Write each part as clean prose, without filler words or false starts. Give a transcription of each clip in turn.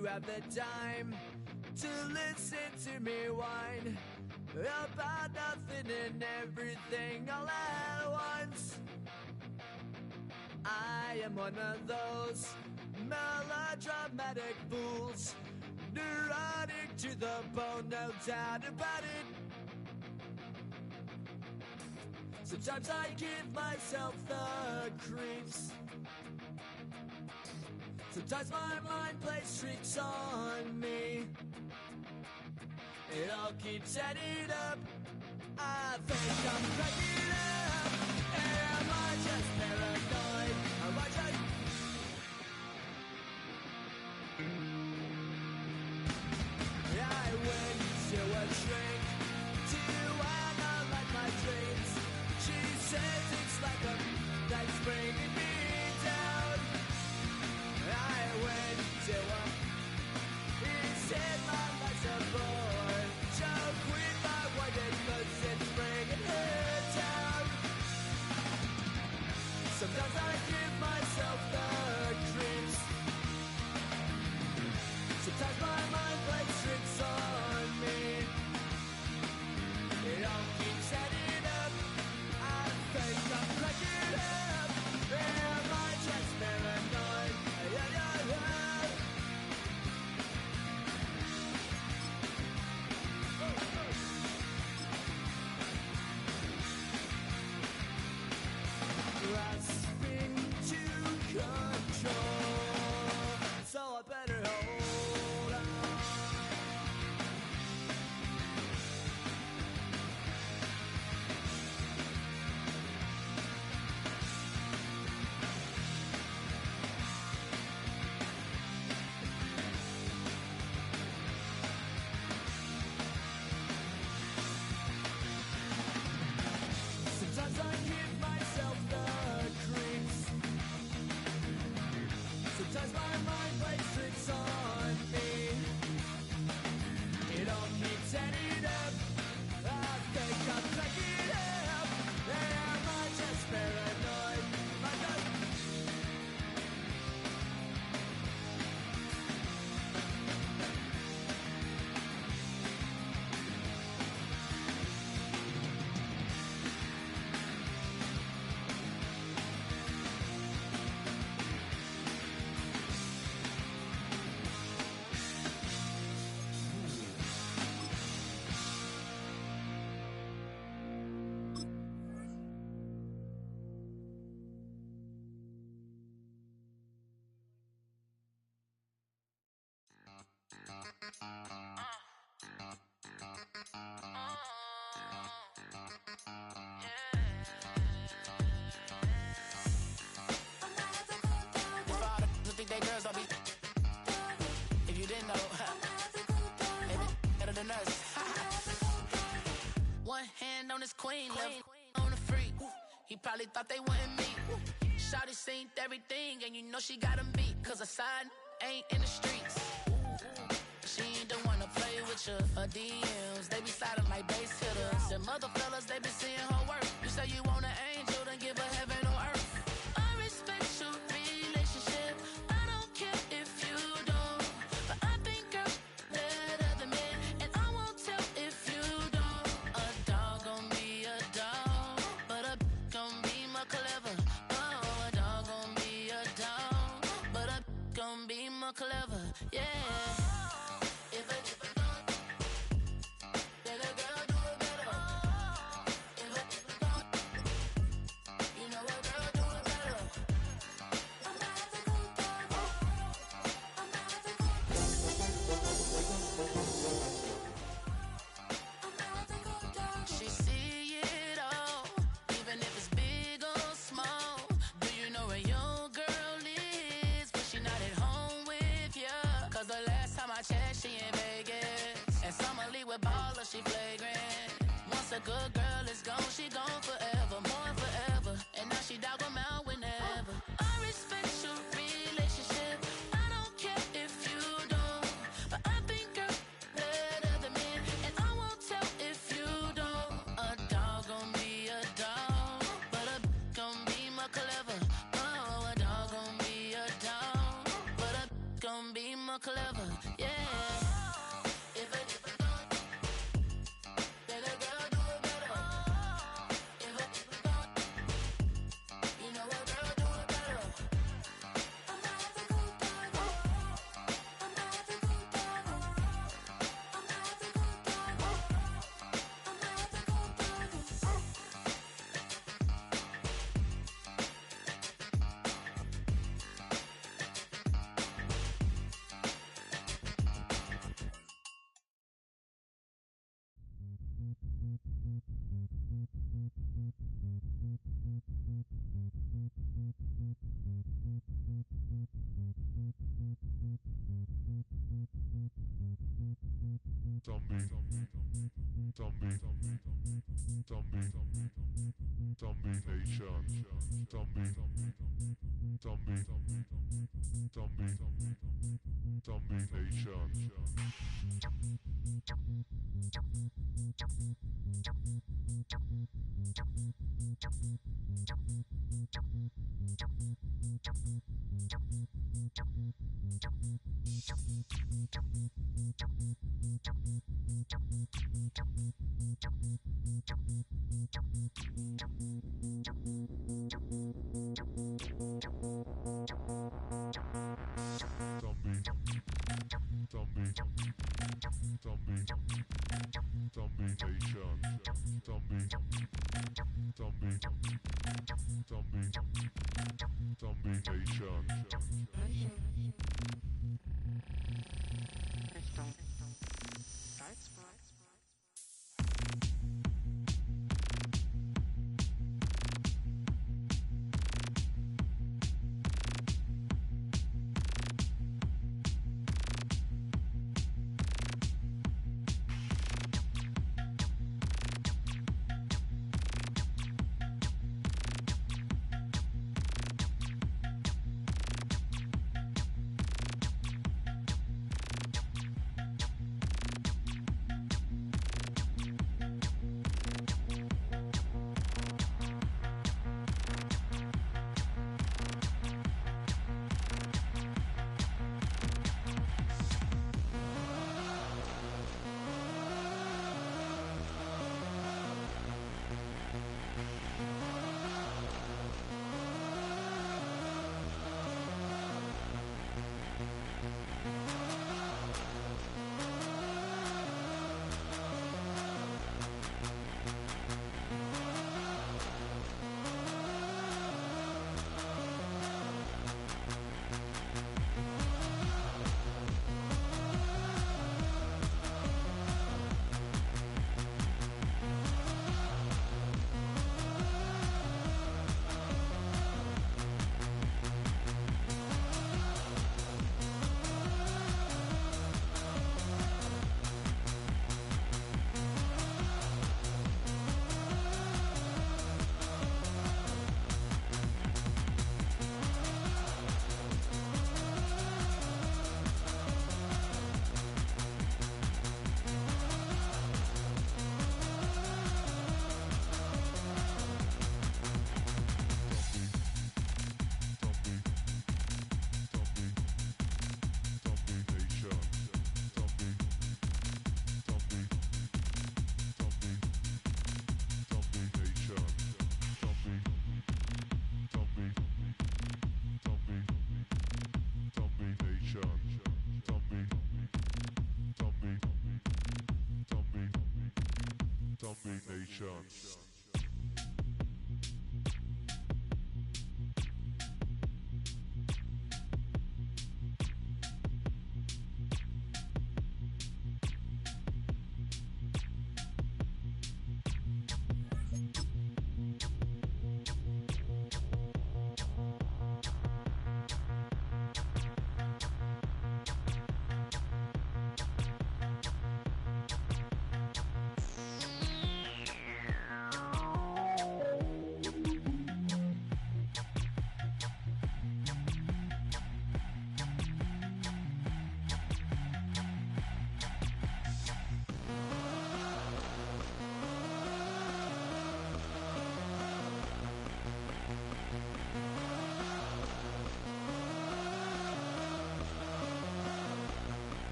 you have the time to listen to me whine about nothing and everything all at once. I am one of those melodramatic fools, neurotic to the bone, no doubt about it. Sometimes I give myself the creeps. Sometimes my mind plays tricks on me. It all keeps adding up. I think I'm cracking up. Am I just paranoid? Am I just... I went to a shrink to analyze my dreams. She says it's like a that's bringing me down. I went to a... He said my life's a bore. Joke with my wife because it's bringing her down. Sometimes I give myself the creeps. Sometimes my mind plays tricks on me. It all keeps adding up. I think I'm cracking up. Am I just paranoid? Yeah, yeah, yeah. Grasping to control, so I better hold on. Sometimes I give myself the creeps. Sometimes my mind plays tricks on me. It all keeps adding up. I think I'm cracking up. Am I just paranoid? Am I just... Think they girls don't be. If you didn't know, maybe better than us. One hand on his queen, left on the freak. He probably thought they wouldn't meet. Shawty seen everything, and you know she got him beat. Cause a side ain't in the streets. She ain't the one to play with you. Her DMs, they be sliding like base hitters. Them other fellas, they be seeing her work. You say you want an angel, then give her heaven on earth. I respect your relationship. I don't care if you don't. But I think girls let other men, and I won't tell if you don't. A dog gon' be a dog, but a gon' be more clever. Oh, a dog gon' be a dog, but a gon' be more clever. Yeah. If a don't, then a girl do it better. If a don't, you know a girl do it better. She see it all, even if it's big or small. Do you know where your girl is, but she not at home with ya? Cause the last time I checked, she in Vegas. And Summer Lee with Baller, she flagrant. Once a good girl is gone, she gone forever, more forever. And now she dog 'em out whenever. I respect your relationship. I don't care if you don't. But I think girls let other men, and I won't tell if you don't. A dog gon' be a dog, but a gon' be more clever. Oh, a dog gon' be a dog, but a gon' be more clever, yeah. If a nigga don't, then a girl do it better. If a nigga don't, you know a girl do it better. I'm not the good dog. I'm not the good dog. I'm not the good dog. I'm not the good dog.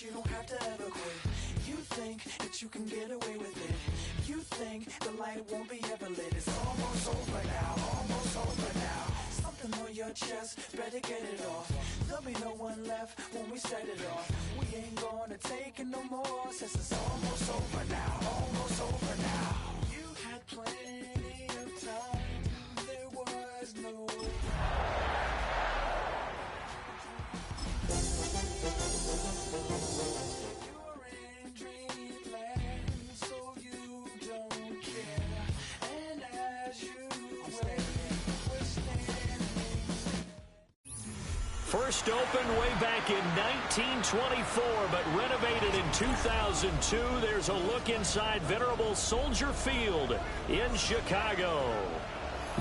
You don't have to ever quit. You think that you can get away with it. You think the light won't be ever lit. It's almost over now, almost over now. Something on your chest, better get it off. There'll be no one left when we set it off. We ain't gonna take it no more, since it's almost over now, almost over now. You had plenty of time, there was no First opened way back in 1924, but renovated in 2002. There's a look inside venerable Soldier Field in Chicago.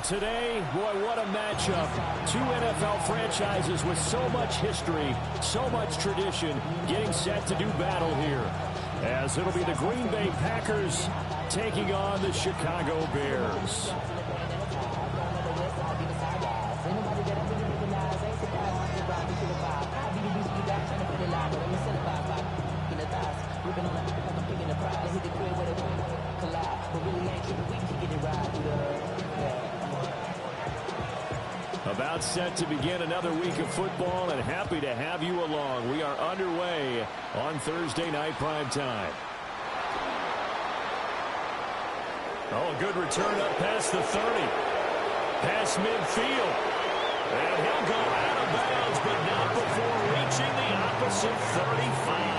Today, boy, what a matchup. Two NFL franchises with so much history, so much tradition, getting set to do battle here. As it'll be the Green Bay Packers taking on the Chicago Bears. About set to begin another week of football, and happy to have you along. We are underway on Thursday night prime time. Oh, good return up past the 30. Past midfield. And he'll go out of bounds, but not before reaching the opposite 35.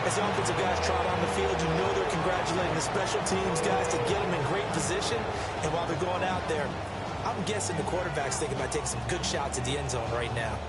As the offensive guys trot on the field, you know they're congratulating the special teams guys to get them in great position. And while they're going out there, I'm guessing the quarterback's thinking about taking some good shots at the end zone right now.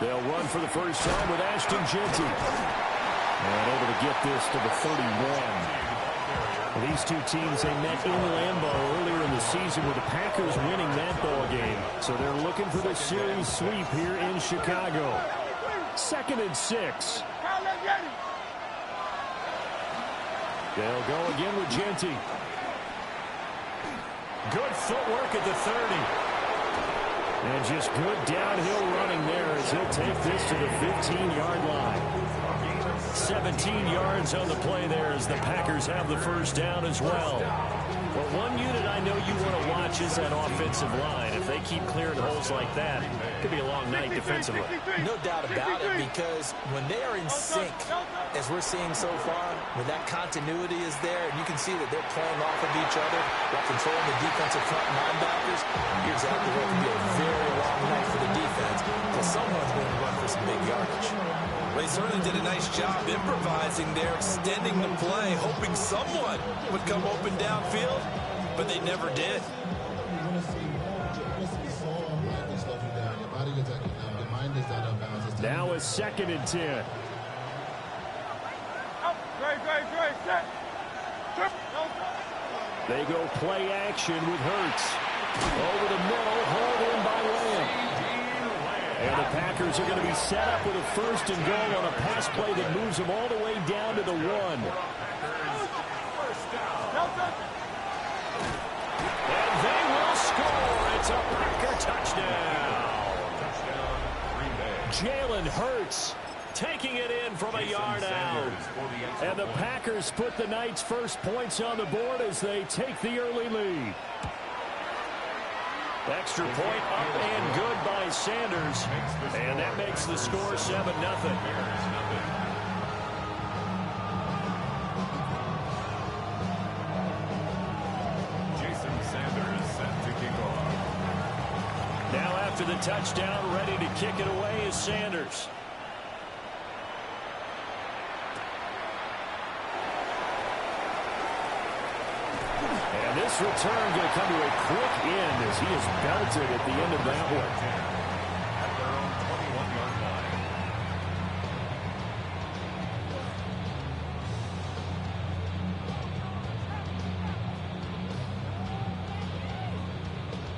They'll run for the first time with Ashton Jeanty. And able to get this to the 31. These two teams, they met in Lambeau earlier in the season with the Packers winning that ball game. So they're looking for the series sweep here in Chicago. 2nd and 6. They'll go again with Jeanty. Good footwork at the 30. And just good downhill running there as he'll take this to the 15-yard line. 17 yards on the play there as the Packers have the first down as well. Well, one unit I know you want to watch is that offensive line. If they keep clearing holes like that, it could be a long night defensively. No doubt about it, because when they are in sync, as we're seeing so far, when that continuity is there, and you can see that they're playing off of each other while controlling the defensive front linebackers, you're exactly right. It could be a very long night for the defense, because someone's going to run for some big yardage. They certainly did a nice job improvising there, extending the play, hoping someone would come open downfield, but they never did. Now a 2nd and 10. They go play action with Hurts. Over the middle, hauled in by Lamb. And the Packers are going to be set up with a 1st and goal on a pass play that moves them all the way down to the 1. And they will score. It's a Packer touchdown. Jalen Hurts taking it in from a yard out. And the Packers put the Knights' first points on the board as they take the early lead. Extra point up and good by Sanders. And that makes the score 7-0. Now after the touchdown, ready to kick it away is Sanders. And this return going to come to a quick end as he is belted at the end of that one. At their own 21-yard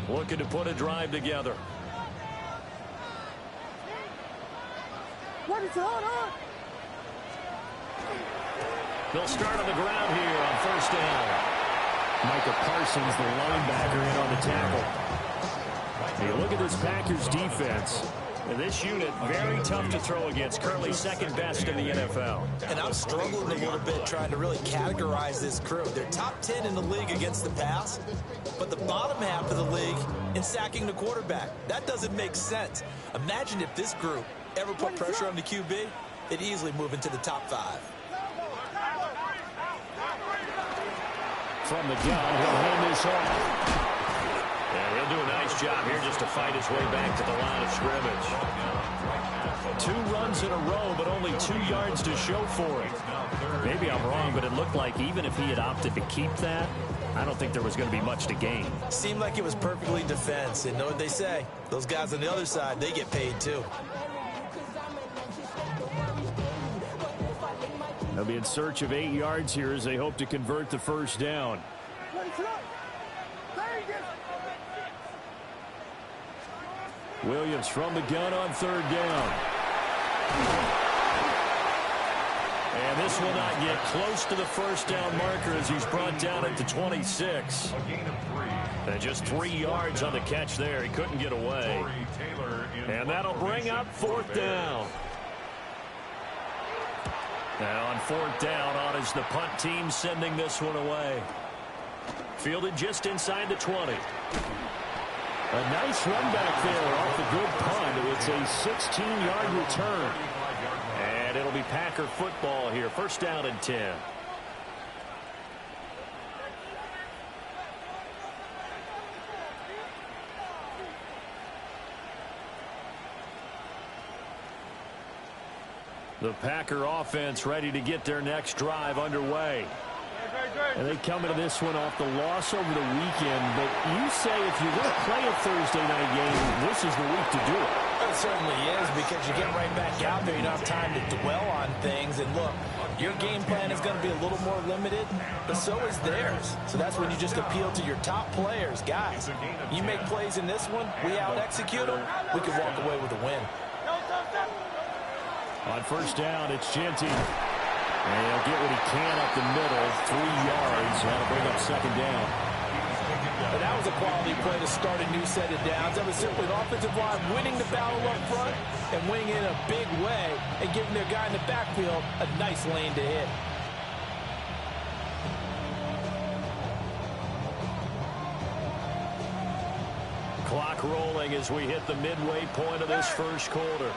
line. Looking to put a drive together. What is going on? They'll start on the ground here on first down. Micah Parsons, the linebacker, in on the tackle. You look at this Packers defense. And this unit, very tough to throw against. Currently second best in the NFL. And I'm struggling a little bit trying to really categorize this crew. They're top 10 in the league against the pass, but the bottom half of the league in sacking the quarterback. That doesn't make sense. Imagine if this group ever put pressure on the QB, they'd easily move into the top 5. From the gun, he'll hand this off. And he'll do a nice job here just to fight his way back to the line of scrimmage. 2 runs in a row, but only 2 yards to show for it. Maybe I'm wrong, but it looked like even if he had opted to keep that, I don't think there was going to be much to gain. Seemed like it was perfectly defense. And know what they say? Those guys on the other side, they get paid too. They'll be in search of 8 yards here as they hope to convert the first down. Williams from the gun on third down. And this will not get close to the first down marker as he's brought down at the 26. And just 3 yards on the catch there. He couldn't get away. And that'll bring up fourth down. Now on fourth down, on is the punt team sending this one away. Fielded just inside the 20. A nice run back there off the good punt. It's a 16-yard return. And it'll be Packer football here. First down and 10. The Packer offense ready to get their next drive underway. And they come into this one off the loss over the weekend. But you say if you're going to play a Thursday night game, this is the week to do it. It certainly is, because you get right back out there. You don't have time to dwell on things. And look, your game plan is going to be a little more limited, but so is theirs. So that's when you just appeal to your top players. Guys, you make plays in this one, we out-execute them, we can walk away with a win. On first down, it's Genty. And he'll get what he can up the middle, 3 yards. That'll bring up second down. But that was a quality play to start a new set of downs. That was simply the offensive line winning the battle up front and winning in a big way and giving their guy in the backfield a nice lane to hit. Clock rolling as we hit the midway point of this first quarter.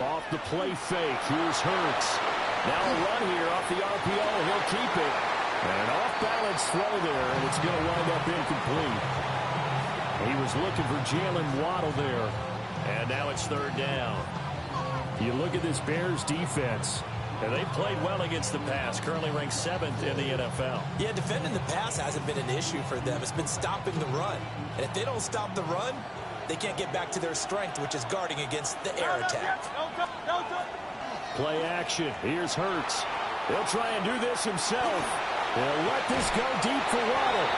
Off the play fake, here's Hurts. Now a run here off the RPO, he'll keep it. And off-balance throw there, and it's going to wind up incomplete. He was looking for Jalen Waddle there. And now it's third down. You look at this Bears defense, and they played well against the pass, currently ranked 7th in the NFL. Yeah, defending the pass hasn't been an issue for them. It's been stopping the run. And if they don't stop the run, they can't get back to their strength, which is guarding against the air attack. Play action. Here's Hurts. He'll try and do this himself. He'll let this go deep for Waddle.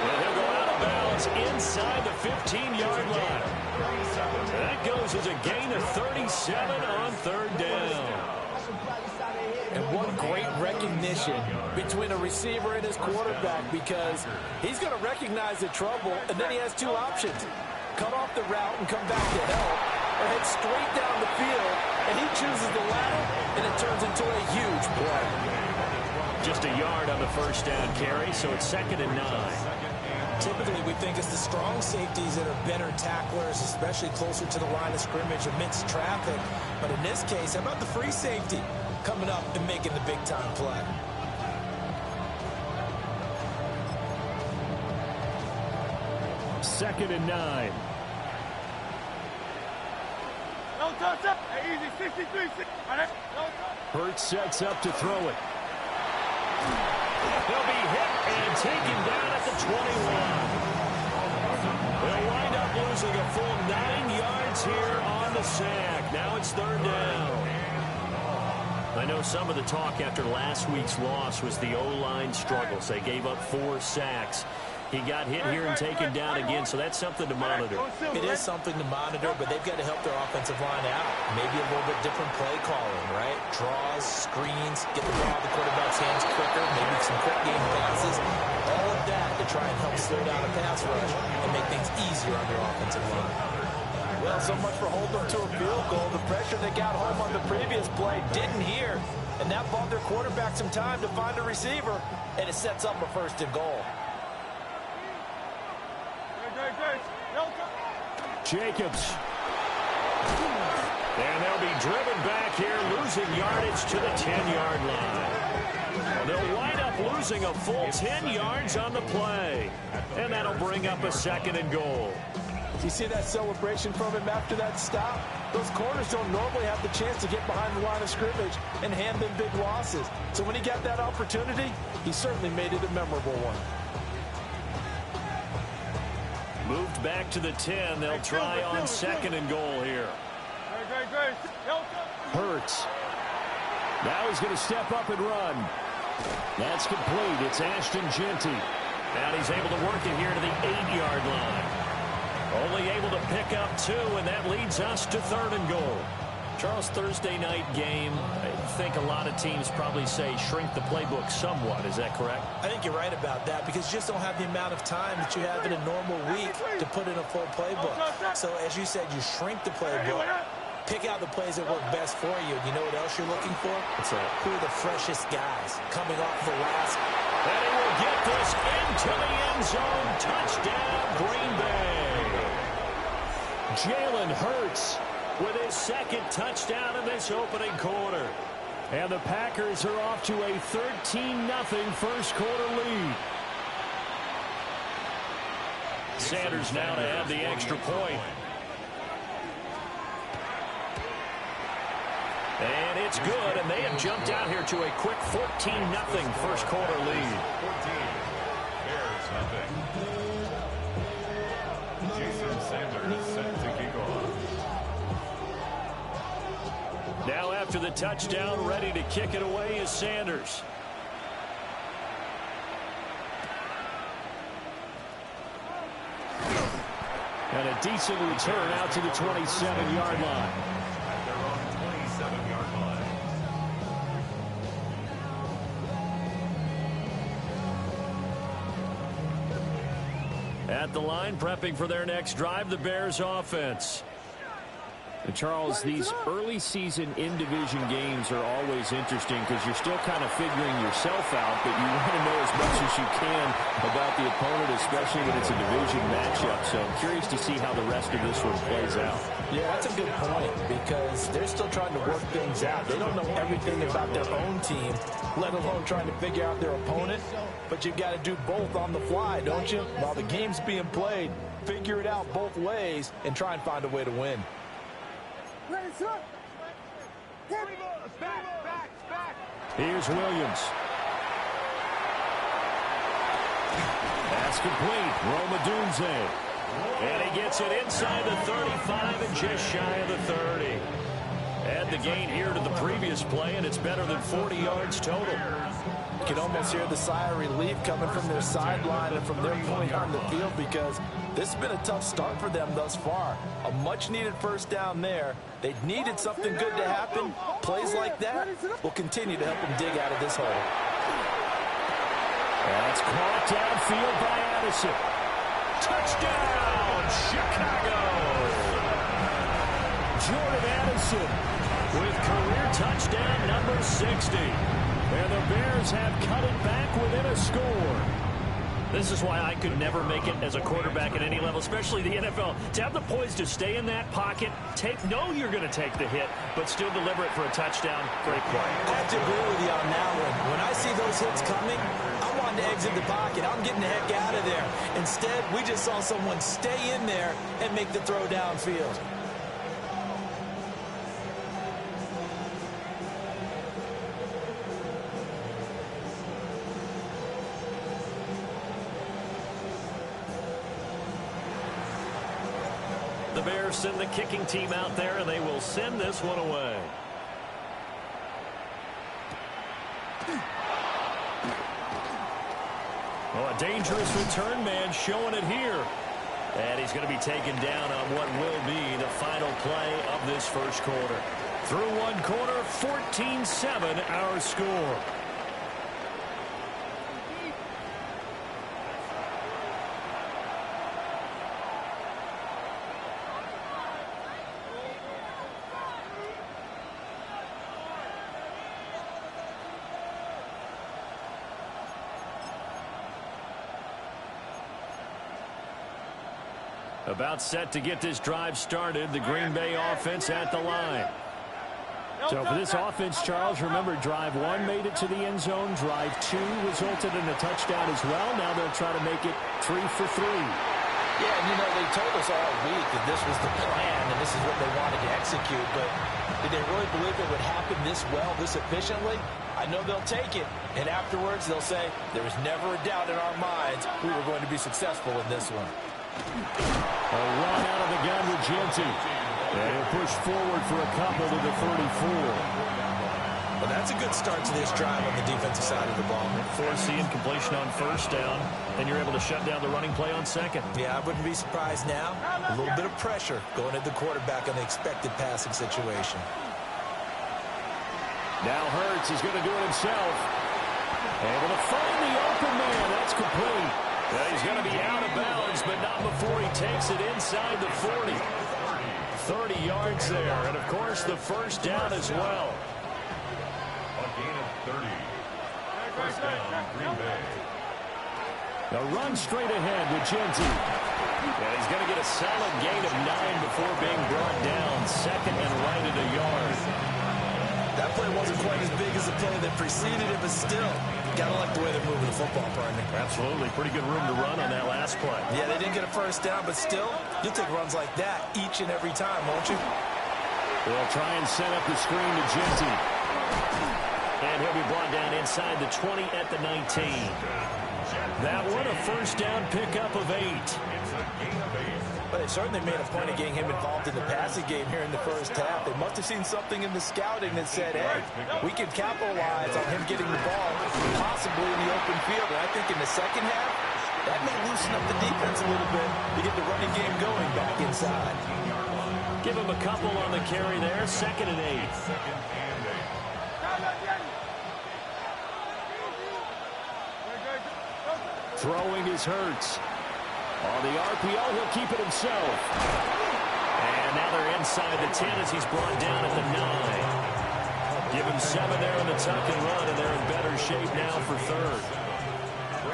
And he'll go out of bounds inside the 15-yard line. That goes as a gain of 37 on third down. And what great recognition between a receiver and his quarterback, because he's going to recognize the trouble, and then he has 2 options. cut off the route and come back to help, or head straight down the field, and he chooses the latter, and it turns into a huge play. Just a yard on the first down carry, so it's 2nd and 9. Typically, we think it's the strong safeties that are better tacklers, especially closer to the line of scrimmage amidst traffic. But in this case, how about the free safety coming up and making the big-time play? Second and 9. Hurts sets up to throw it. He'll be hit and taken down at the 21. They'll wind up losing a full 9 yards here on the sack. Now it's 3rd down. I know some of the talk after last week's loss was the O-line struggles. They gave up 4 sacks. He got hit here and taken down again, so that's something to monitor. It is something to monitor, but they've got to help their offensive line out. Maybe a little bit different play calling, right? Draws, screens, get the ball out of the quarterback's hands quicker, maybe some quick game passes. All of that to try and help slow down a pass rush and make things easier on their offensive line. Well, so much for holding them to a field goal. The pressure they got home on the previous play didn't hear, and that bought their quarterback some time to find a receiver, and it sets up a 1st and goal. Jacobs. And they'll be driven back here, losing yardage to the 10-yard line. They'll wind up losing a full 10 yards on the play. And that'll bring up a 2nd and goal. You see that celebration from him after that stop? Those corners don't normally have the chance to get behind the line of scrimmage and hand them big losses. So when he got that opportunity, he certainly made it a memorable one. Moved back to the 10. They'll try on 2nd and goal here. Hurts. Now he's going to step up and run. That's complete. It's Ashton Genty. And he's able to work it here to the 8-yard line. Only able to pick up 2, and that leads us to 3rd and goal. Charles, Thursday night game, I think a lot of teams probably say shrink the playbook somewhat. Is that correct? I think you're right about that because you just don't have the amount of time that you have in a normal week to put in a full playbook. So, as you said, you shrink the playbook, pick out the plays that work best for you. You know what else you're looking for? Who are the freshest guys coming off the last? And he will get this into the end zone. Touchdown, Green Bay. Jalen Hurts with his 2nd touchdown in this opening quarter. And the Packers are off to a 13-0 first quarter lead. Sanders now to add the extra point. And it's good, and they have jumped out here to a quick 14-0 first quarter lead. 14. Bears nothing. Jason Sanders set to kick off. Now after the touchdown, ready to kick it away is Sanders. And a decent return out to the 27-yard line. At their own 27-yard line. At the line, prepping for their next drive, the Bears offense. And Charles, these early season in-division games are always interesting because you're still kind of figuring yourself out, but you want to know as much as you can about the opponent, especially when it's a division matchup. So I'm curious to see how the rest of this one plays out. Yeah, that's a good point because they're still trying to work things out. They don't know everything about their own team, let alone trying to figure out their opponent. But you've got to do both on the fly, don't you? While the game's being played, figure it out both ways and try and find a way to win. Here's Williams. That's complete. Roma Dunze. And he gets it inside the 35 and just shy of the 30. Add the gain here to the previous play, and it's better than 40 yards total. You can almost hear the sigh of relief coming from their sideline and from their point on the field because this has been a tough start for them thus far. A much-needed first down there. They needed something good to happen. Plays like that will continue to help them dig out of this hole. That's caught downfield by Addison. Touchdown! from Chicago. Jordan Addison with career touchdown number 60. And the Bears have cut it back within a score. This is why I could never make it as a quarterback at any level, especially the NFL. To have the poise to stay in that pocket, know you're going to take the hit, but still deliver it for a touchdown. Great play. I have to agree with you on that one. When I see those hits coming, I want to exit the pocket. I'm getting the heck out of there. Instead, we just saw someone stay in there and make the throw downfield. The Bears send the kicking team out there, and they will send this one away. Oh, a dangerous return man showing it here. And he's going to be taken down on what will be the final play of this first quarter. Through one quarter, 14-7 our score. About set to get this drive started. The Green Bay offense at the line. So for this offense, Charles, remember, drive one made it to the end zone. Drive two resulted in a touchdown as well. Now they'll try to make it 3 for 3. Yeah, and they told us all week that this was the plan and this is what they wanted to execute. But did they really believe it would happen this well, this efficiently? I know they'll take it, and afterwards they'll say there was never a doubt in our minds we were going to be successful in this one. A run out of the gun with Genty. And he'll push forward for a couple to the 34. Well, that's a good start to this drive on the defensive side of the ball. Forcing completion on first down, and you're able to shut down the running play on second. Yeah, I wouldn't be surprised now. A little bit of pressure going at the quarterback on the expected passing situation. Now Hurts is going to do it himself. Able to find the open man. That's complete. He's going to be out of bounds, but not before he takes it inside the 40. 30 yards there, and of course the first down as well. A gain of 30. First down, Green Bay. A run straight ahead with Genty. And he's going to get a solid gain of 9 before being brought down. Second and right at a yard. That play wasn't quite as big as the play that preceded it, but still, gotta like the way they're moving the football, partner. Absolutely. Pretty good room to run on that last play. Yeah, they didn't get a first down, but still, you'll take runs like that each and every time, won't you? They'll try and set up the screen to Genty. And he'll be brought down inside the 20 at the 19. That one, a first down pickup of 8. It's a gain of 8. But they certainly made a point of getting him involved in the passing game here in the first half. They must have seen something in the scouting that said, hey, we can capitalize on him getting the ball, possibly in the open field. And I think in the second half, that may loosen up the defense a little bit to get the running game going back inside. Give him a couple on the carry there. Second and 8. Throwing his Hurts. On the RPO, he'll keep it himself. And now they're inside the 10 as he's brought down at the 9. Give him 7 there in the tuck and run, and they're in better shape now for third.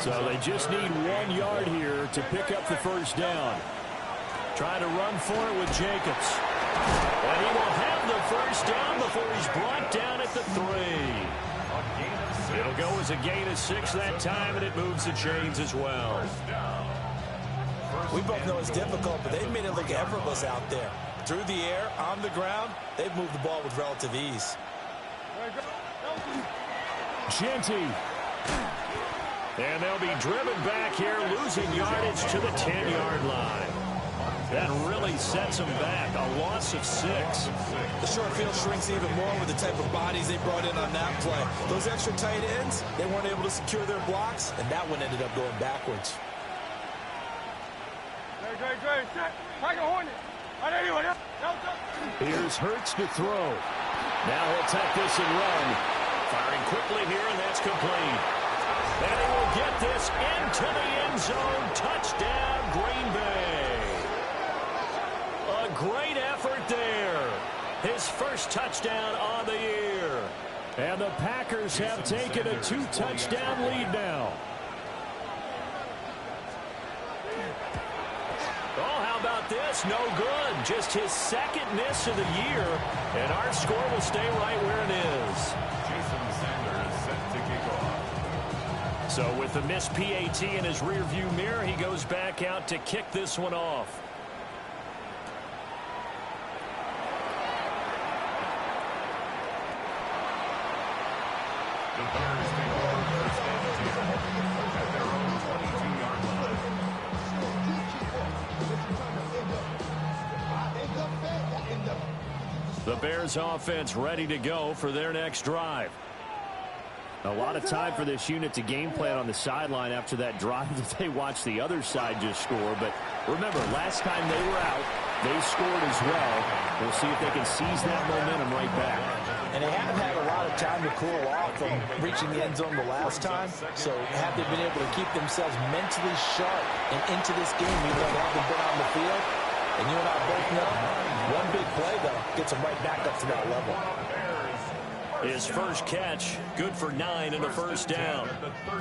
So they just need 1 yard here to pick up the first down. Trying to run for it with Jacobs. And he will have the first down before he's brought down at the 3. It'll go as a gain of 6 that time, and it moves the chains as well. We both know it's difficult, but they've made it look effortless out there. Through the air, on the ground, they've moved the ball with relative ease. Genty. And they'll be driven back here, losing yardage to the 10-yard line. That really sets them back, a loss of 6. The short field shrinks even more with the type of bodies they brought in on that play. Those extra tight ends, they weren't able to secure their blocks, and that one ended up going backwards. Here's Hurts to throw. Now he'll take this and run. Firing quickly here, and that's complete. And he will get this into the end zone. Touchdown, Green Bay. great effort there. His first touchdown on the year. And the Packers have taken a 2-touchdown lead now. Oh, how about this? No good. Just his second miss of the year. And our score will stay right where it is. Jason Sanders set to kick off. So with the missed PAT in his rearview mirror, he goes back out to kick this one off. The Bears take over first and 10 at their own 22-yard line. The Bears offense ready to go for their next drive. A lot of time for this unit to game plan on the sideline after that drive that they watched the other side just score. But remember, last time they were out, they scored as well. We'll see if they can seize that momentum right back. And they haven't had a lot of time to cool off from reaching the end zone the last time. So have they been able to keep themselves mentally sharp and into this game, even though they haven't been on the field? And you and I both know, one big play, though, gets them right back up to that level. His first catch, good for 9 and a first down.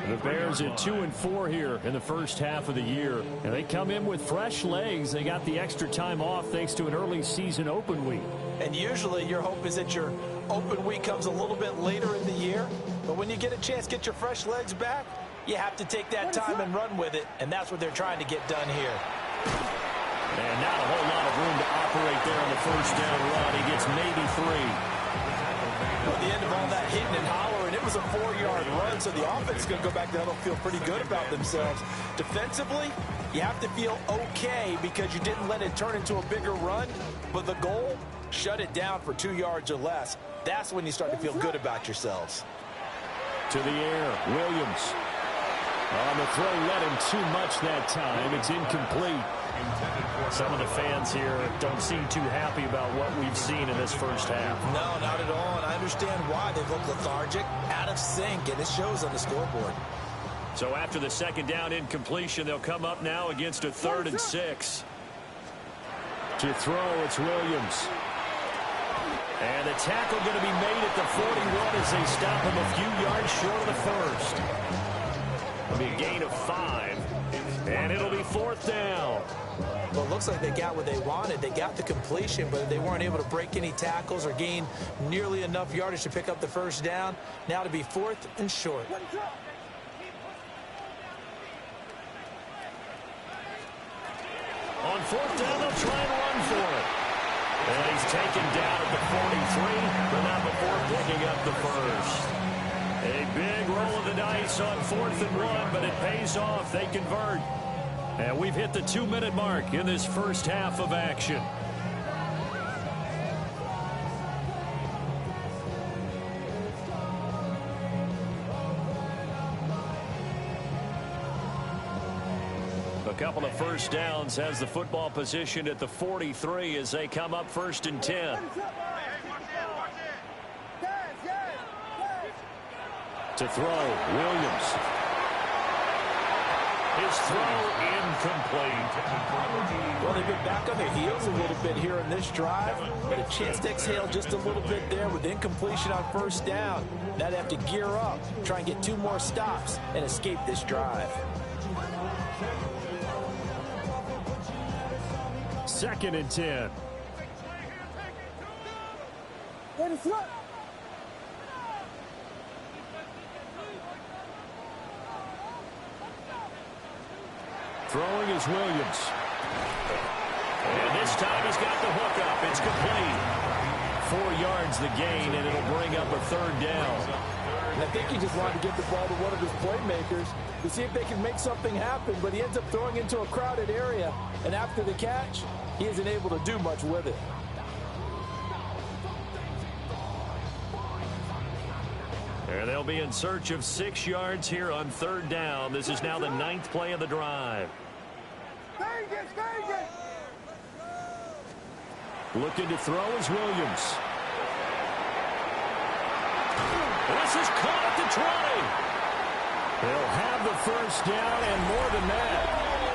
The Bears at 2-4 here in the first half of the year. And they come in with fresh legs. They got the extra time off thanks to an early season open week. And usually your hope is that your open week comes a little bit later in the year. But when you get a chance to get your fresh legs back, you have to take that time and run with it. And that's what they're trying to get done here. And not a whole lot of room to operate there on the first down run. He gets maybe 3. At the end of all that hitting and hollering, it was a 4-yard run, so the offense is going to go back there and feel pretty good about themselves. Defensively, you have to feel okay because you didn't let it turn into a bigger run, but the goal, shut it down for 2 yards or less. That's when you start to feel good about yourselves. To the air, Williams. On the throw, let him too much that time. It's incomplete. Some of the fans here don't seem too happy about what we've seen in this first half. No, not at all, and I understand why. They look lethargic, out of sync, and it shows on the scoreboard. So after the second down incompletion, they'll come up now against a 3rd and 6. To throw, it's Williams. And the tackle going to be made at the 41 as they stop him a few yards short of the first. It'll be a gain of 5, and it'll be 4th down. Well, it looks like they got what they wanted. They got the completion, but they weren't able to break any tackles or gain nearly enough yardage to pick up the first down. Now to be 4th and short. On 4th down, they'll try and run for it. And he's taken down at the 43, but not before picking up the first. A big roll of the dice on 4th and 1, but it pays off. They convert. And we've hit the 2-minute mark in this first half of action. A couple of first downs has the football position at the 43 as they come up 1st and 10. To throw, Williams. His throw incomplete. Well, they've been back on their heels a little bit here in this drive, but a chance to exhale just a little bit there with incompletion on first down. Now they have to gear up, try and get 2 more stops, and escape this drive. 2nd and 10. Throwing is Williams. And this time he's got the hook up. It's complete. 4 yards the gain, and it'll bring up a 3rd down. And I think he just wanted to get the ball to one of his playmakers to see if they can make something happen, but he ends up throwing into a crowded area, and after the catch, he isn't able to do much with it. And they'll be in search of 6 yards here on 3rd down. This is now the 9th play of the drive. Looking to throw is Williams. This is caught at the 20. They'll have the first down and more than that.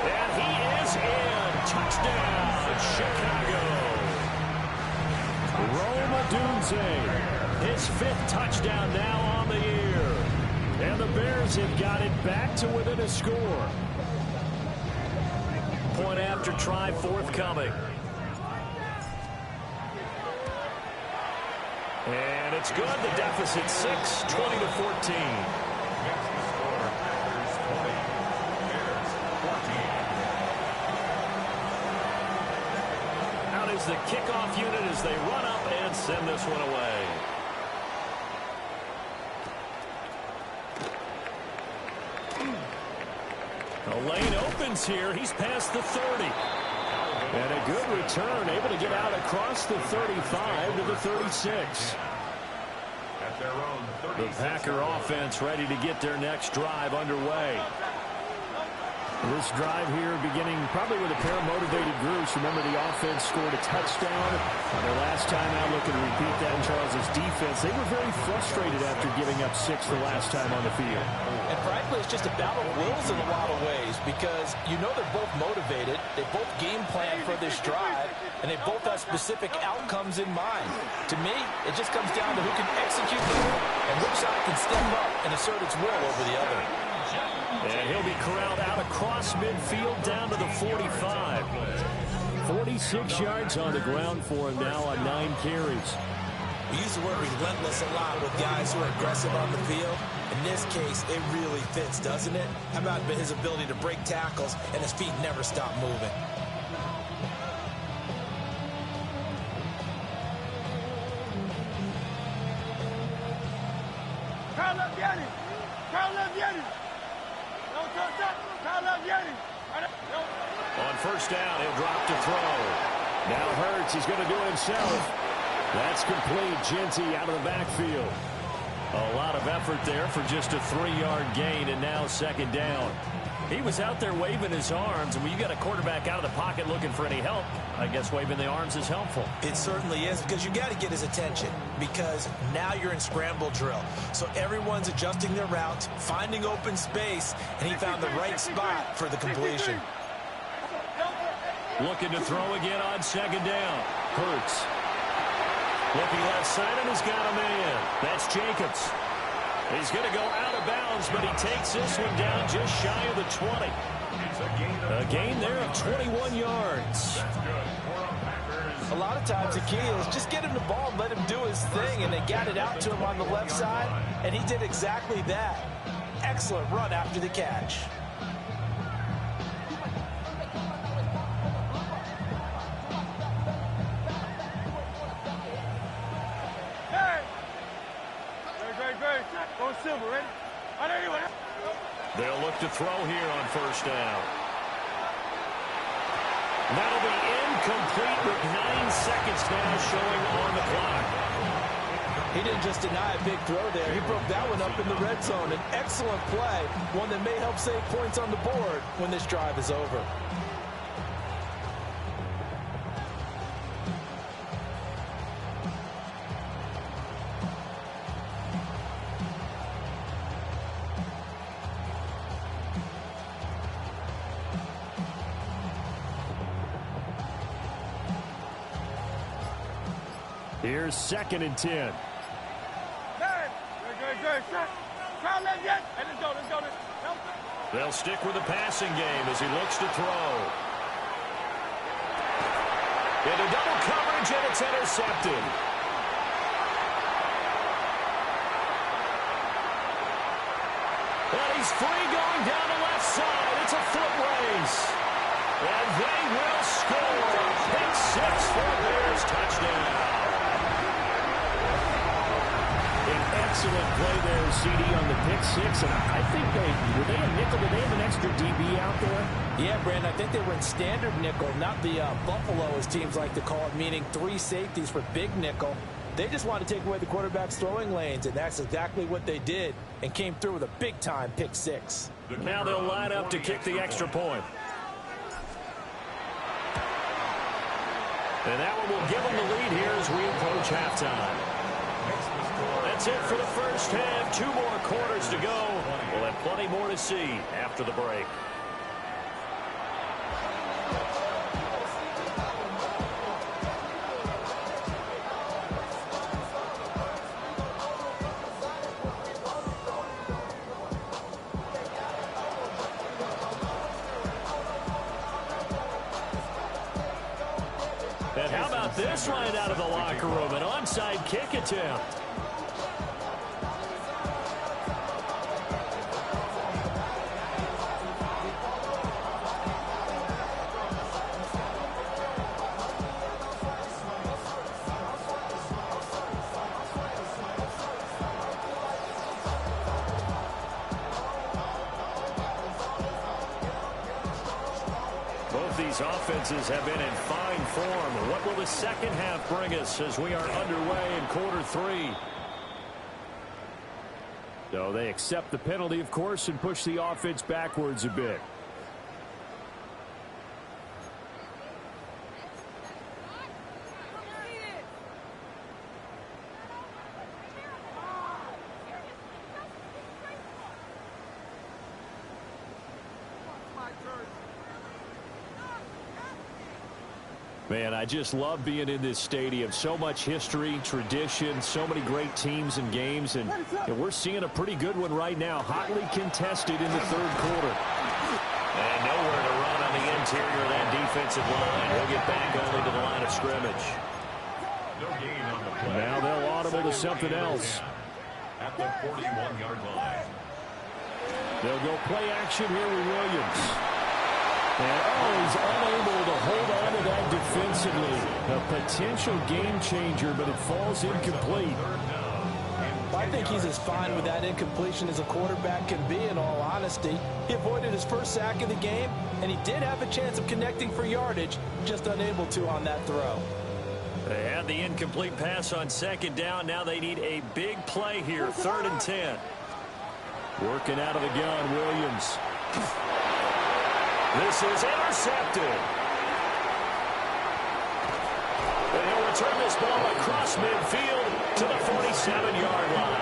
And he is in. Touchdown, Chicago. His 5th touchdown now on the year. And the Bears have got it back to within a score. Point after try forthcoming. And it's good. The deficit 6, 20-14. Out is the kickoff unit as they run up and send this one away. The lane opens here. He's past the 30. And a good return, able to get out across the 35 to the 36. The Packer offense ready to get their next drive underway. This drive here beginning probably with a pair of motivated groups. Remember, the offense scored a touchdown on their last time out. Looking to repeat that in Charles's defense. They were very frustrated after giving up 6 the last time on the field. And frankly, it's just a battle of wills in a lot of ways because you know they're both motivated. They both game plan for this drive, and they both have specific outcomes in mind. To me, it just comes down to who can execute and which side can step up and assert its will over the other. And he'll be corralled out across midfield down to the 45. 46 yards on the ground for him now on 9 carries. We use the word relentless a lot with guys who are aggressive on the field. In this case, it really fits, doesn't it? How about his ability to break tackles and his feet never stop moving? On first down, he'll drop to throw. Now Hurts, he's going to do it himself. That's complete. Genty out of the backfield. A lot of effort there for just a 3-yard gain, and now second down. He was out there waving his arms, and when you got a quarterback out of the pocket looking for any help, I guess waving the arms is helpful. It certainly is, because you got to get his attention, because now you're in scramble drill. So everyone's adjusting their routes, finding open space, and he found the right spot for the completion. Looking to throw again on second down. Hurts. Looking left side, and he's got a man. That's Jacobs. He's going to go out of bounds, but he takes this one down just shy of the 20. A gain there of 21 yards. A lot of times the key is just get him the ball and let him do his thing, and they got it out to him on the left side, and he did exactly that. Excellent run after the catch. They'll look to throw here on first down. That'll be incomplete with 9 seconds now showing on the clock. He didn't just deny a big throw there. He broke that one up in the red zone. An excellent play, one that may help save points on the board when this drive is over. Here's second and 10. They'll stick with the passing game as he looks to throw. Into double coverage, and it's intercepted. And he's free going down the left side. It's a foot race. And they will score. Pick 6 for Bears touchdown. Excellent play there, CD, on the pick 6. And I think were they a nickel? Did they have an extra DB out there? Yeah, Brandon, I think they were in standard nickel, not the Buffalo, as teams like to call it, meaning 3 safeties for big nickel. They just wanted to take away the quarterback's throwing lanes, and that's exactly what they did and came through with a big-time pick 6. Now they'll line up to kick the extra point. And that one will give them the lead here as we approach halftime. That's it for the first half. 2 more quarters to go. We'll have plenty more to see after the break. about this right out of the locker room? An onside kick attempt. These offenses have been in fine form. What will the second half bring us as we are underway in quarter 3? So they accept the penalty, of course, and push the offense backwards a bit. Man, I just love being in this stadium. So much history, tradition, so many great teams and games, and we're seeing a pretty good one right now. Hotly contested in the third quarter. And nowhere to run on the interior of that defensive line. He'll get back only to the line of scrimmage. Now they'll audible to something else. At the 41-yard line. They'll go play action here with Williams. And, he's unable to hold on to that defensively. A potential game changer, but it falls incomplete. I think he's as fine with that incompletion as a quarterback can be, in all honesty. He avoided his first sack of the game, and he did have a chance of connecting for yardage, just unable to on that throw. They had the incomplete pass on second down. Now they need a big play here, 3rd and 10. Working out of the gun, Williams. This is intercepted. And he'll return this ball across midfield to the 47-yard line.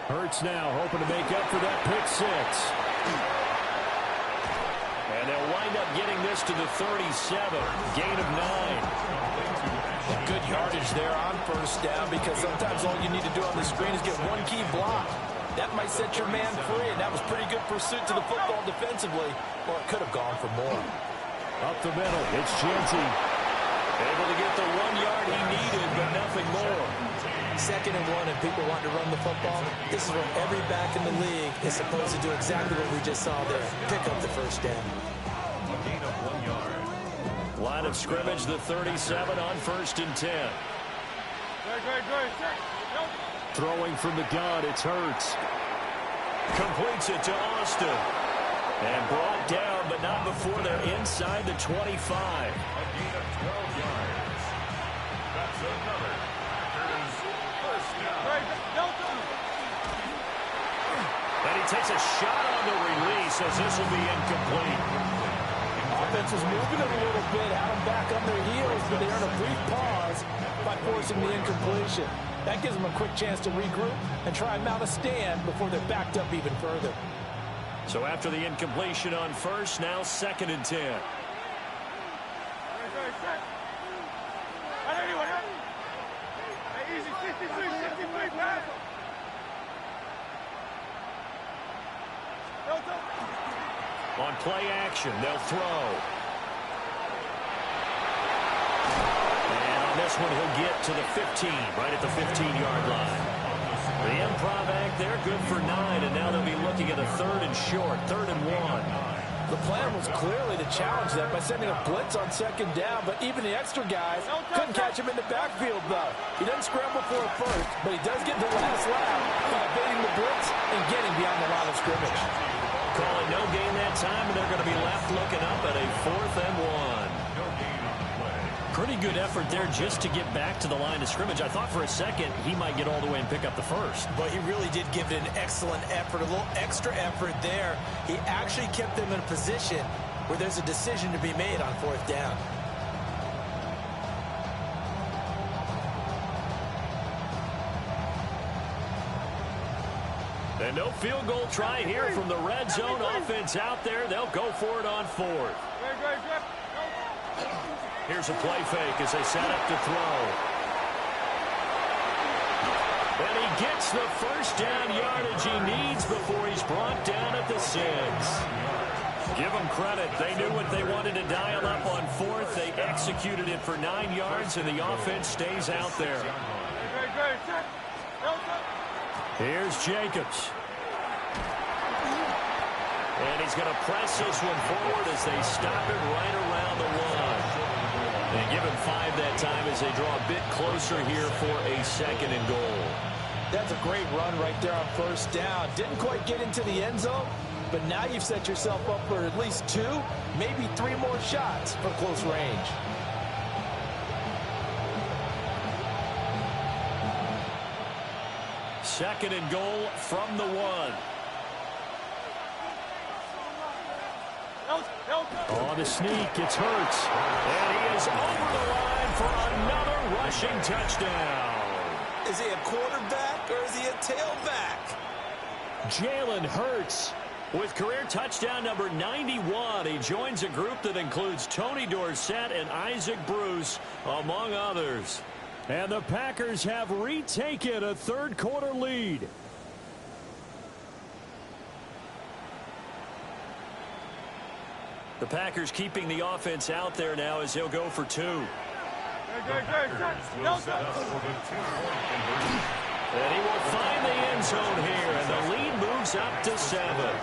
Hurts now hoping to make up for that pick 6. And they'll wind up getting this to the 37. Gain of 9. Good yardage there on first down, because sometimes all you need to do on the screen is get one key block. That might set your man free, and that was pretty good pursuit to the football defensively. Or it could have gone for more. Up the middle, it's Genty. Able to get the 1 yard he needed, but nothing more. 2nd and 1, and people want to run the football. This is what every back in the league is supposed to do, exactly what we just saw there. Pick up the first down. Gain of 1 yard. Line of scrimmage, the 37 on 1st and 10. Throwing from the gun, it's Hurts. Completes it to Austin. And brought down, but not before they're inside the 25. A gain of 12 yards. That's another Packers first down. And he takes a shot on the release as this will be incomplete. Offense was moving it a little bit, had them back on their heels, but they earned a brief pause by forcing the incompletion. That gives them a quick chance to regroup and try and mount a stand before they're backed up even further. So after the incompletion on first, now 2nd and 10. On play action, they'll throw. And on this one, he'll get to the 15, right at the 15-yard line. The improv act, they're good for 9, and now they'll be looking at a 3rd and short, 3rd and 1. The plan was clearly to challenge that by sending a blitz on 2nd down, but even the extra guys couldn't catch him in the backfield, though. He doesn't scramble for a first, but he does get the last lap by evading the blitz and getting beyond the line of scrimmage. Calling no gain that time, and they're going to be left looking up at a 4th and 1. No gain on the play. Pretty good effort there just to get back to the line of scrimmage. I thought for a second he might get all the way and pick up the first. But he really did give it an excellent effort, a little extra effort there. He actually kept them in a position where there's a decision to be made on 4th down. And no field goal try here from the red zone offense out there. They'll go for it on 4th. Here's a play fake as they set up to throw. And he gets the first down yardage he needs before he's brought down at the 6. Give them credit. They knew what they wanted to dial up on 4th. They executed it for 9 yards, and the offense stays out there. Here's Jacobs. And he's going to press this one forward as they stop it right around the 1. They give him 5 that time as they draw a bit closer here for a 2nd and goal. That's a great run right there on first down. Didn't quite get into the end zone, but now you've set yourself up for at least 2, maybe 3 more shots from close range. Second and goal from the 1. On the sneak, it's Hurts. And he is over the line for another rushing touchdown. Is he a quarterback or is he a tailback? Jalen Hurts with career touchdown number 91. He joins a group that includes Tony Dorsett and Isaac Bruce, among others. And the Packers have retaken a third-quarter lead. The Packers keeping the offense out there now as they'll go for 2. Will set up for the 2-point conversion. And he will find the end zone here, and the lead moves up to 7.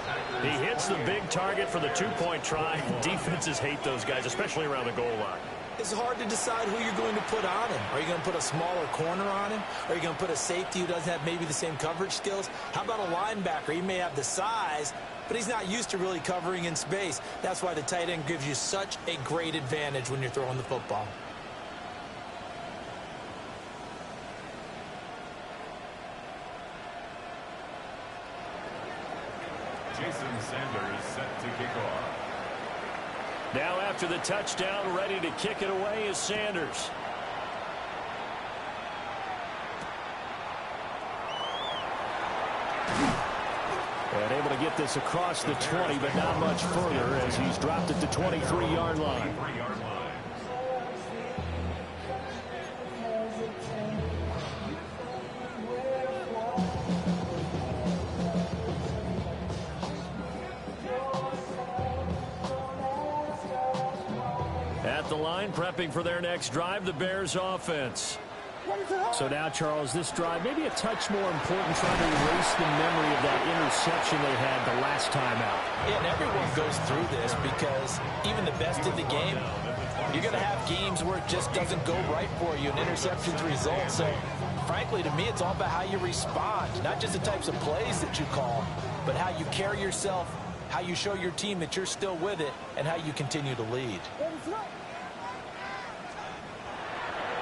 He hits the big target for the 2-point try. Defenses hate those guys, especially around the goal line. It's hard to decide who you're going to put on him. Are you going to put a smaller corner on him? Are you going to put a safety who doesn't have maybe the same coverage skills? How about a linebacker? He may have the size, but he's not used to really covering in space. That's why the tight end gives you such a great advantage when you're throwing the football. Jason Sanders set to kick off. Now after the touchdown, ready to kick it away is Sanders. And able to get this across the 20, but not much further as he's dropped at the 23-yard line. At the line, prepping for their next drive, the Bears offense. So now, Charles, this drive maybe a touch more important, trying to erase the memory of that interception they had the last time out. Yeah, and everyone goes through this because even the best in the game, you're going to have games where it just doesn't go right for you and interceptions result. So, frankly, to me, it's all about how you respond, not just the types of plays that you call, but how you carry yourself, how you show your team that you're still with it, and how you continue to lead.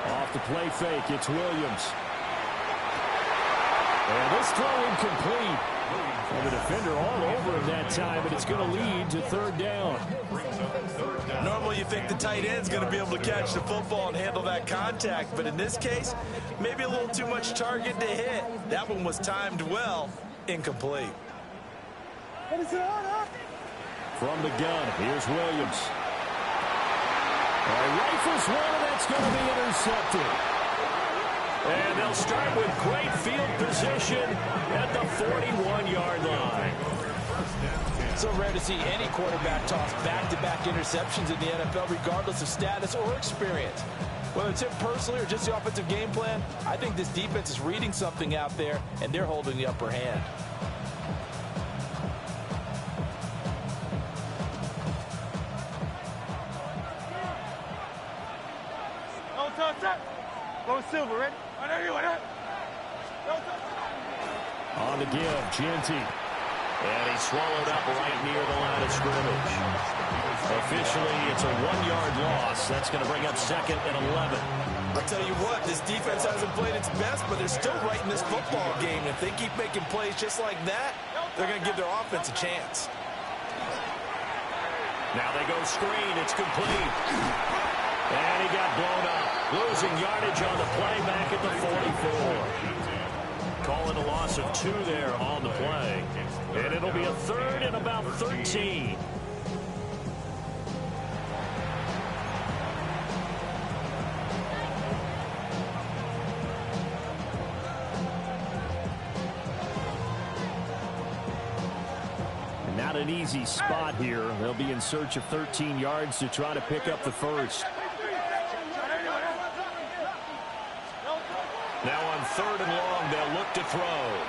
Off the play fake, it's Williams. And this throw incomplete. And the defender all over him that time, but it's going to lead to third down. Normally you think the tight end's going to be able to catch the football and handle that contact, but in this case, maybe a little too much target to hit. That one was timed well, incomplete. From the gun, here's Williams. Rifles one, and that's going to be intercepted. And they'll start with great field position at the 41-yard line. So rare to see any quarterback toss back-to-back interceptions in the NFL, regardless of status or experience. Whether it's him personally or just the offensive game plan, I think this defense is reading something out there, and they're holding the upper hand. Silver, ready? On the give, Genty. And he swallowed up right near the line of scrimmage. Officially, it's a 1-yard loss. That's going to bring up 2nd and 11. I'll tell you what, this defense hasn't played its best, but they're still right in this football game. If they keep making plays just like that, they're going to give their offense a chance. Now they go screen. It's complete. And he got blown up. Losing yardage on the play back at the 44. Calling a loss of 2 there on the play. And it'll be a 3rd and about 13. an easy spot here. They'll be in search of 13 yards to try to pick up the first. Now on 3rd and long, they'll look to throw.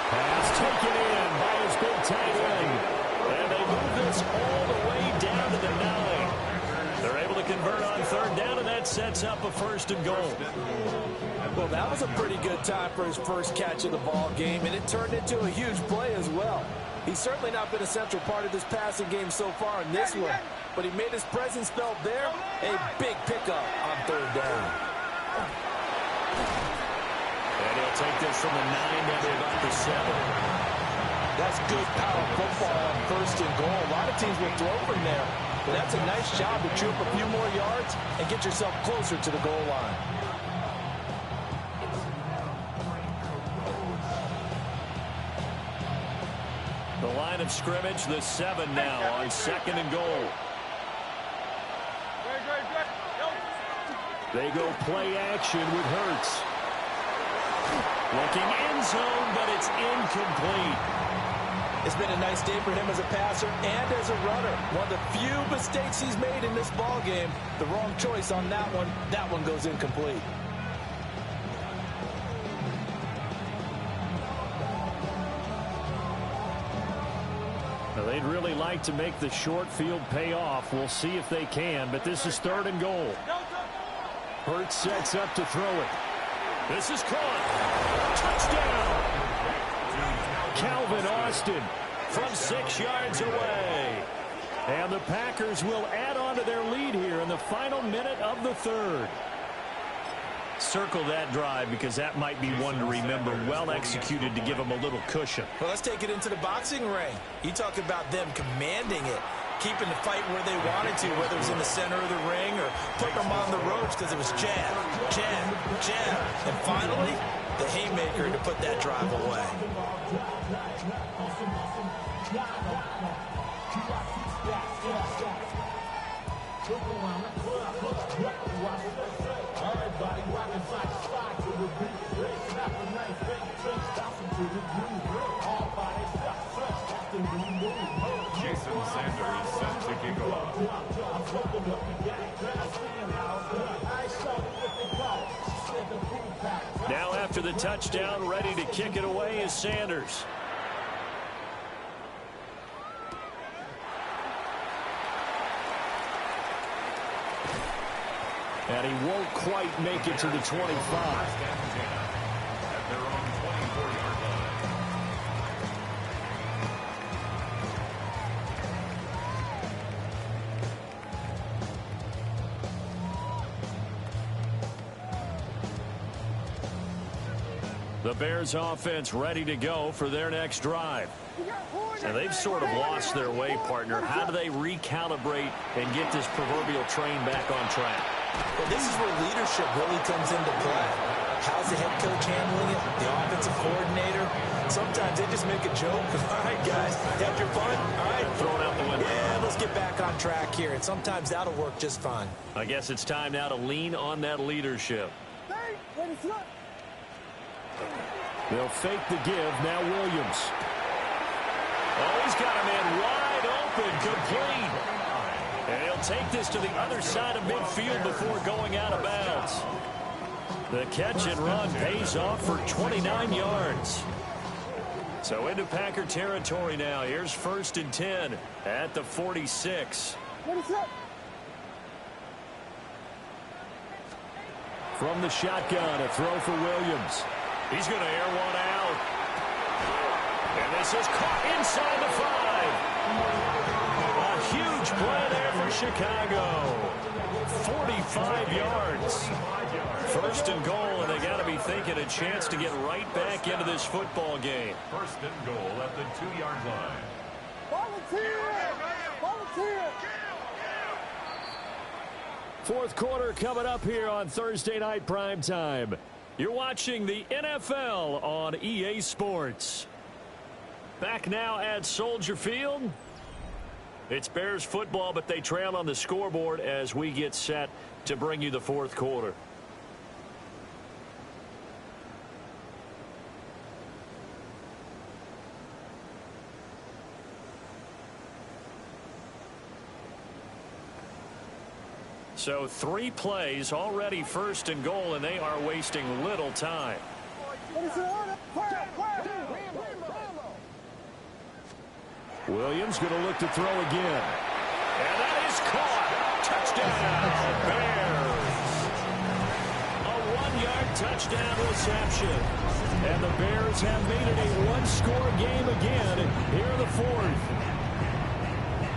Pass taken in by his big tight end. And they move this all the way down to the 9. They're able to convert on 3rd down, and that sets up a 1st and goal. Well, that was a pretty good time for his first catch of the ball game, and it turned into a huge play as well. He's certainly not been a central part of this passing game so far in this one, but he made his presence felt there. A big pickup on 3rd down. And he'll take this from the 9 down to about the 7. That's good power football on 1st and goal. A lot of teams will throw from there, but that's a nice job to troop a few more yards and get yourself closer to the goal line. The line of scrimmage, the 7 now on 2nd and goal. They go play action with Hurts. Looking end zone, but it's incomplete. It's been a nice day for him as a passer and as a runner. One of the few mistakes he's made in this ball game. The wrong choice on that one. That one goes incomplete. Now, they'd really like to make the short field pay off. We'll see if they can, but this is 3rd and goal. Hurts sets up to throw it. This is caught. Touchdown! Calvin Austin from 6 yards away. And the Packers will add on to their lead here in the final minute of the 3rd. Circle that drive because that might be one to remember. Well executed to give them a little cushion. Well, let's take it into the boxing ring. You talk about them commanding it, keeping the fight where they wanted to, whether it was in the center of the ring or putting them on the ropes because it was jab, jab, jab. And finally, the haymaker to put that drive away. Jason Sanders set to kick off. Now after the touchdown, ready to kick it away is Sanders. And he won't quite make it to the 25. At their own 24-yard line. The Bears offense ready to go for their next drive. And they've sort of lost their way, partner. How do they recalibrate and get this proverbial train back on track? Well, this is where leadership really comes into play. How's the head coach handling it? The offensive coordinator? Sometimes they just make a joke. All right, guys, have your fun. All right, Throw it out the window. Yeah, let's get back on track here. And sometimes that'll work just fine. I guess it's time now to lean on that leadership. They'll fake the give. Now Williams. Oh, he's got a man wide open, complete. And he'll take this to the other side of midfield before going out of bounds. The catch and run pays off for 29 yards. So into Packer territory now. Here's 1st and 10 at the 46. From the shotgun, a throw for Williams. He's going to air one out. And this is caught inside the 5. A huge play there for Chicago. 45 yards. 1st and goal, and they got to be thinking a chance to get right back into this football game. 1st and goal at the 2-yard line. Fourth quarter coming up here on Thursday Night Primetime. You're watching the NFL on EA Sports. Back now at Soldier Field. It's Bears football, but they trail on the scoreboard as we get set to bring you the fourth quarter. So 3 plays already first and goal, and they are wasting little time. Williams going to look to throw again. And that is caught. Touchdown, Bears. A 1-yard touchdown reception. And the Bears have made it a 1-score game again here in the 4th.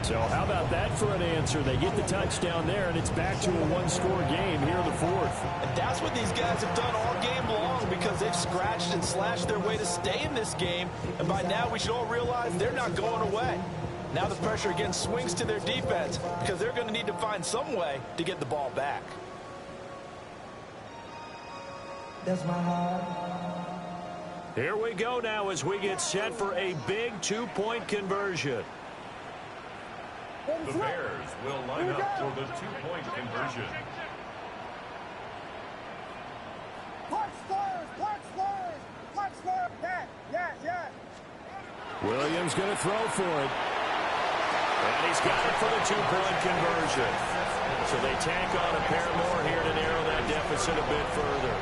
So how about that for an answer? They get the touchdown there, and it's back to a 1-score game here in the 4th. And that's what these guys have done all game long because they've scratched and slashed their way to stay in this game. And by now, we should all realize they're not going away. Now the pressure again swings to their defense because they're going to need to find some way to get the ball back. That's my heart. Here we go now as we get set for a big 2-point conversion. The Bears will line up for the 2-point conversion. Williams going to throw for it. And he's got it for the 2-point conversion. So they tack on a pair more here to narrow that deficit a bit further.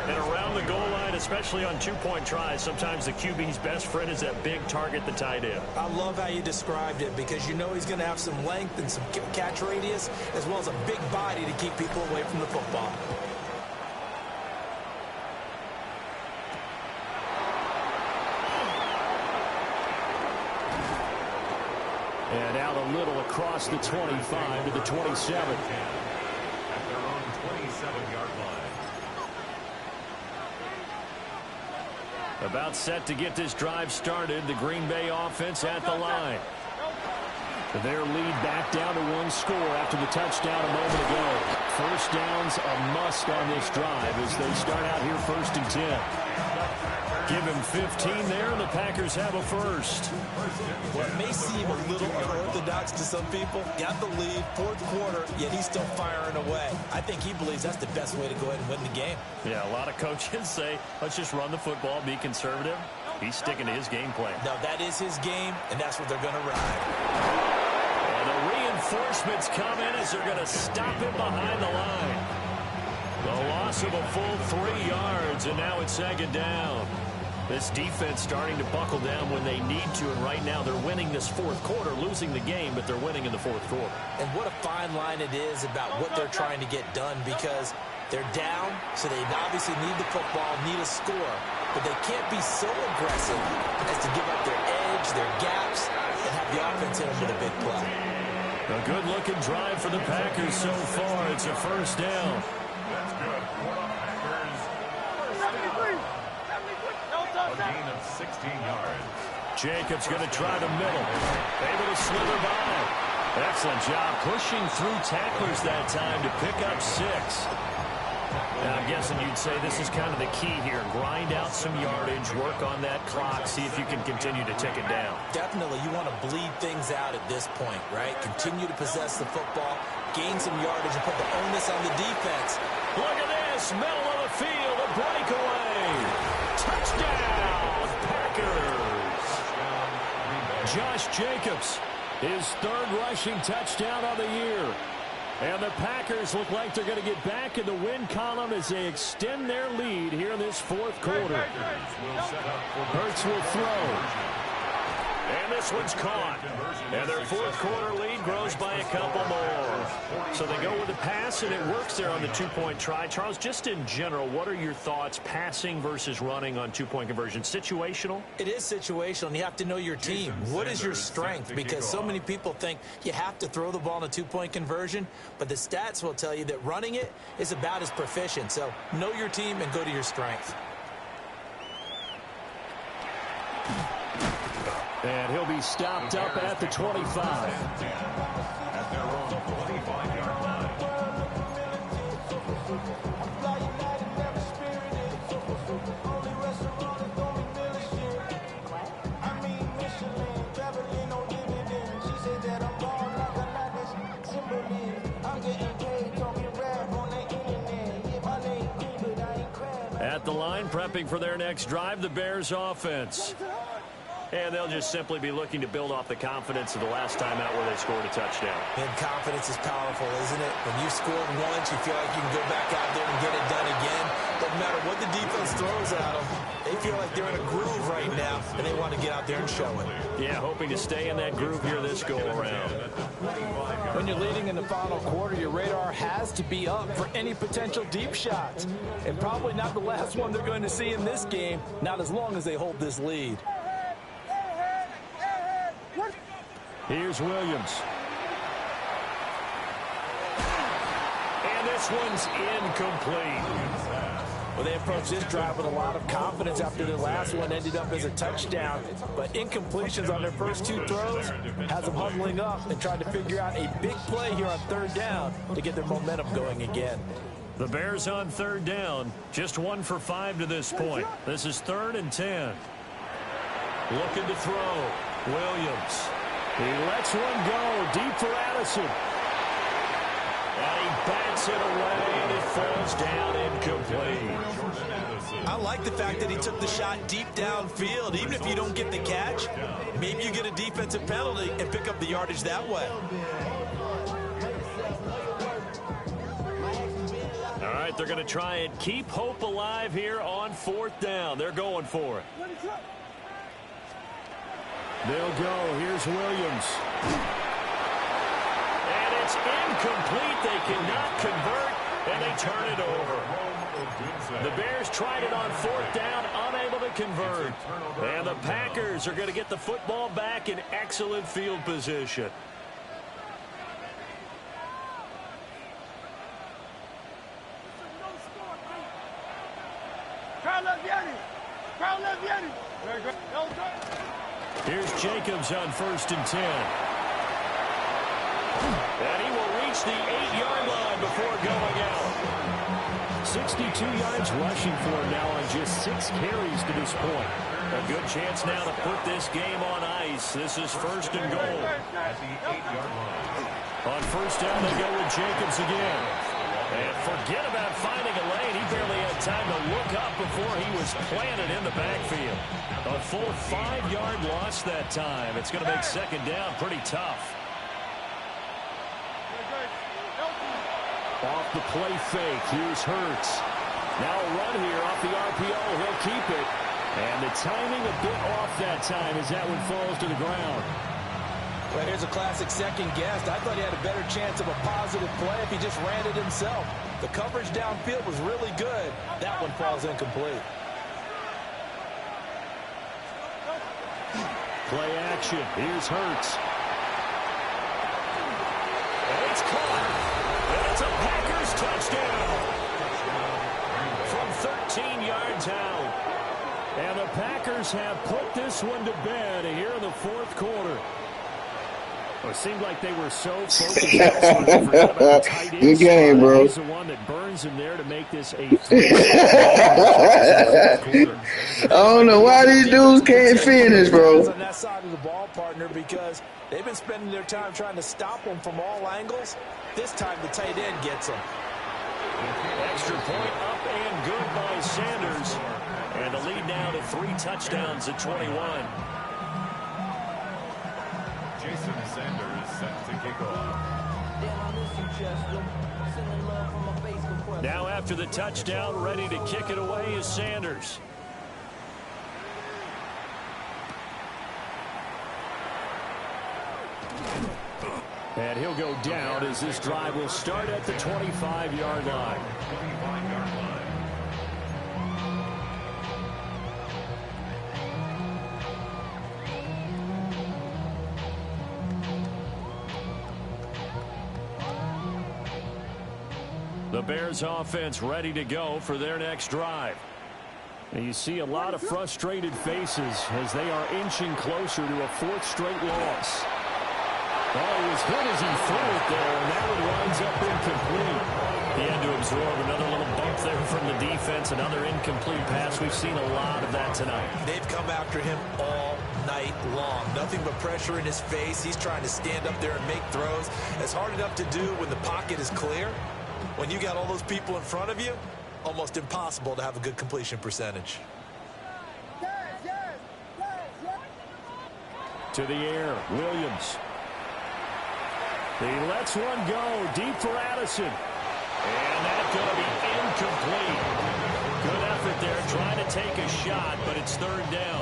And around the goal line, especially on 2-point tries, sometimes the QB's best friend is that big target, the tight end. I love how you described it because you know he's going to have some length and some catch radius as well as a big body to keep people away from the football. And out a little across the 25 to the 27. At their own 27-yard line. About set to get this drive started. The Green Bay offense at the line. Their lead back down to 1 score after the touchdown a moment ago. First down's a must on this drive as they start out here 1st and 10. Give him 15 there, and the Packers have a first. What may seem a little unorthodox to some people, got the lead, 4th quarter, yet he's still firing away. I think he believes that's the best way to go ahead and win the game. Yeah, a lot of coaches say, let's just run the football, be conservative. He's sticking to his game plan. No, that is his game, and that's what they're going to ride. And the reinforcements come in as they're going to stop him behind the line. The loss of a full 3 yards, and now it's 2nd down. This defense starting to buckle down when they need to, and right now they're winning this 4th quarter, losing the game, but they're winning in the 4th quarter. And what a fine line it is about what they're trying to get done because they're down, so they obviously need the football, need a score, but they can't be so aggressive as to give up their edge, their gaps, and have the offense hit them with a big play. A good-looking drive for the Packers so far. It's a first down. That's good. For the Packers. A gain of 16 yards. Jacobs going to try the middle. Able to slither by. Excellent job pushing through tacklers that time to pick up 6. Now, I'm guessing you'd say this is kind of the key here. Grind out some yardage, work on that clock, see if you can continue to tick it down. Definitely, you want to bleed things out at this point, right? Continue to possess the football, gain some yardage, and put the onus on the defense. Look at this, middle of the field, a breakaway. Touchdown, Packers. Josh Jacobs, his 3rd rushing touchdown of the year. And the Packers look like they're going to get back in the win column as they extend their lead here in this 4th quarter. Hurts will throw. And this one's caught. And their 4th quarter lead grows by a couple more. So they go with a pass, and it works there on the 2-point try. Charles, just in general, what are your thoughts passing versus running on 2-point conversion? Situational? It is situational, and you have to know your team. What is your strength? Because so many people think you have to throw the ball in a 2-point conversion, but the stats will tell you that running it is about as proficient. So know your team and go to your strength. And he'll be stopped up at the 25. At their own 25-yard line. At the line, prepping for their next drive, the Bears offense. And they'll just simply be looking to build off the confidence of the last time out where they scored a touchdown. And confidence is powerful, isn't it? When you've scored once, you feel like you can go back out there and get it done again. Doesn't matter what the defense throws at them. They feel like they're in a groove right now, and they want to get out there and show it. Yeah, hoping to stay in that groove here this go-around. When you're leading in the final quarter, your radar has to be up for any potential deep shots. And probably not the last one they're going to see in this game, not as long as they hold this lead. Here's Williams. And this one's incomplete. Well, they approached this drive with a lot of confidence after their last one ended up as a touchdown. But incompletions on their first two throws has them huddling up and trying to figure out a big play here on third down to get their momentum going again. The Bears on third down, just 1 for 5 to this point. This is 3rd and 10. Looking to throw. Williams. He lets one go deep for Addison. And he bats it away, and it falls down incomplete. I like the fact that he took the shot deep downfield. Even if you don't get the catch, maybe you get a defensive penalty and pick up the yardage that way. All right, they're going to try and keep hope alive here on 4th down. They're going for it. They'll go. Here's Williams. And it's incomplete. They cannot convert, and they turn it over. The Bears tried it on 4th down, unable to convert. And the Packers are going to get the football back in excellent field position. Here's Jacobs on 1st and 10. And he will reach the 8-yard line before going out. 62 yards rushing for him now on just 6 carries to this point. A good chance now to put this game on ice. This is 1st and goal. At the 8-yard line. On 1st down, they go with Jacobs again. And forget about finding a lane. He barely had time to look up before he was planted in the backfield. A full 5-yard loss that time. It's going to make 2nd down pretty tough. Off the play fake, here's Hurts. Now a run here off the RPO. He'll keep it. And the timing a bit off that time as that one falls to the ground. Well, here's a classic second guess. I thought he had a better chance of a positive play if he just ran it himself. The coverage downfield was really good. That one falls incomplete. Play action. Here's Hurts. And it's caught. And it's a Packers touchdown. From 13 yards out. And the Packers have put this one to bed here in the 4th quarter. Well, it seemed like they were so focused. They forgot about the tight end. Good game, bro. He's the one that burns him there to make this a I don't know why these dudes can't finish, bro. On that side of the ball, partner, because they've been spending their time trying to stop them from all angles. This time the tight end gets them. Extra point up and good by Sanders. And the lead now to 3 touchdowns at 21. Jason Sanders set to kick off. Now after the touchdown, ready to kick it away is Sanders. And he'll go down as this drive will start at the 25-yard line. 25-yard line. The Bears offense ready to go for their next drive. And you see a lot of frustrated faces as they are inching closer to a 4th straight loss. Oh, he was hit as he threw it there, and that one winds up incomplete. He had to absorb another little bump there from the defense, another incomplete pass. We've seen a lot of that tonight. They've come after him all night long. Nothing but pressure in his face. He's trying to stand up there and make throws. It's hard enough to do when the pocket is clear. When you got all those people in front of you, almost impossible to have a good completion percentage. To the air, Williams. He lets one go deep for Addison. And that's going to be incomplete. Good effort there trying to take a shot, but it's third down.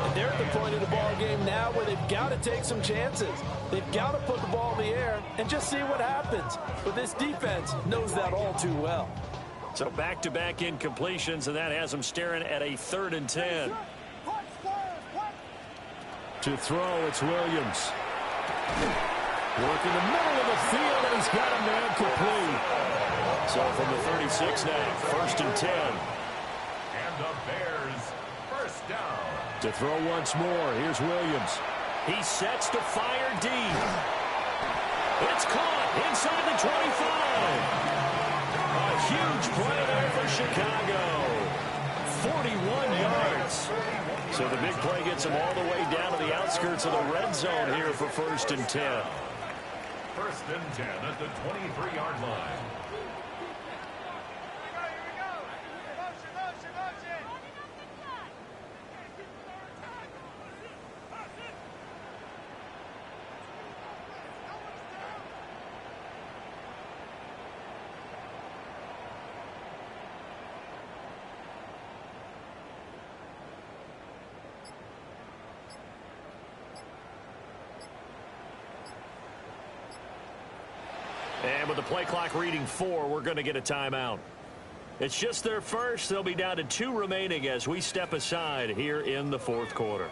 And they're at the point of the ball game now where they've got to take some chances. They've got to put the ball in the air and just see what happens. But this defense knows that all too well. So back-to-back incompletions, and that has them staring at a 3rd and 10. To throw, it's Williams. Work in the middle of the field, and he's got a man complete. So from the 36 now, 1st and 10. And the Bears, first down. To throw once more, here's Williams. He sets to fire deep. It's caught inside the 25. A huge play there for Chicago. 41 yards. So the big play gets them all the way down to the outskirts of the red zone here for 1st and 10. 1st and 10 at the 23-yard line. And with the play clock reading 4, we're going to get a timeout. It's just their first. They'll be down to 2 remaining as we step aside here in the 4th quarter.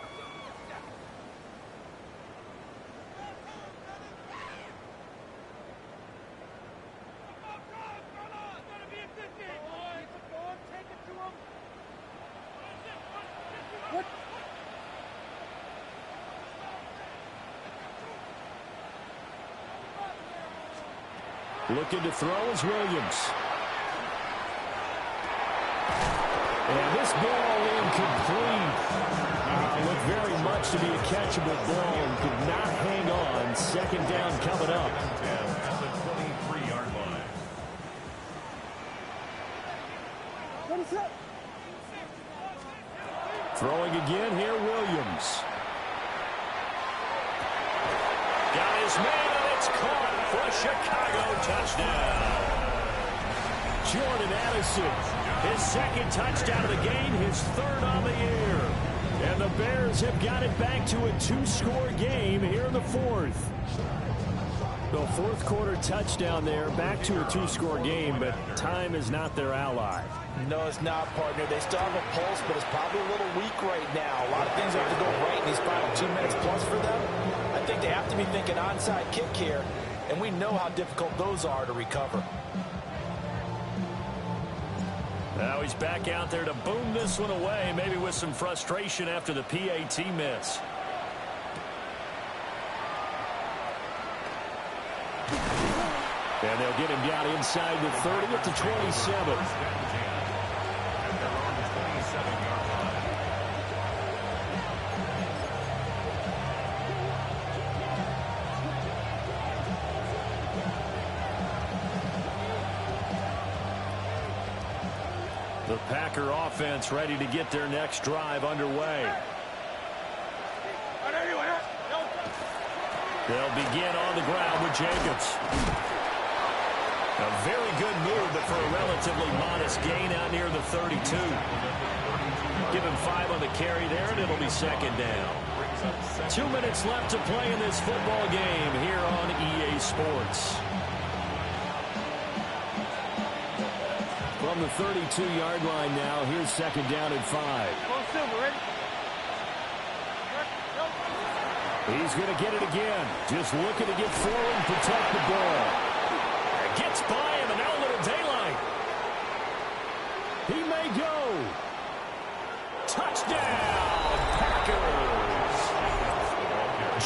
Looking to throw is Williams. And this ball incomplete. Looked very much to be a catchable ball and could not hang on. 2nd down coming up. At the 23-yard line. Throwing again here, Williams. Got his man, and it's caught for a Chicago touchdown. Jordan Addison, his 2nd touchdown of the game, his 3rd on the year. And the Bears have got it back to a 2-score game here in the 4th. The 4th quarter touchdown there, back to a 2-score game, but time is not their ally. No, it's not, partner. They still have a pulse, but it's probably a little weak right now. A lot of things have to go right in these final 2 minutes plus for them. I think they have to be thinking onside kick here, and we know how difficult those are to recover. Now he's back out there to boom this one away, maybe with some frustration after the PAT miss. And they'll get him down inside the 30 at the 27. The Packer offense ready to get their next drive underway. They'll begin on the ground with Jacobs. A very good move, but for a relatively modest gain out near the 32. Give him 5 on the carry there, and it'll be 2nd down. 2 minutes left to play in this football game here on EA Sports. From the 32-yard line now, here's 2nd down and 5. He's going to get it again. Just looking to get forward and protect the ball. Gets by him, and now a little daylight. He may go. Touchdown, Packers.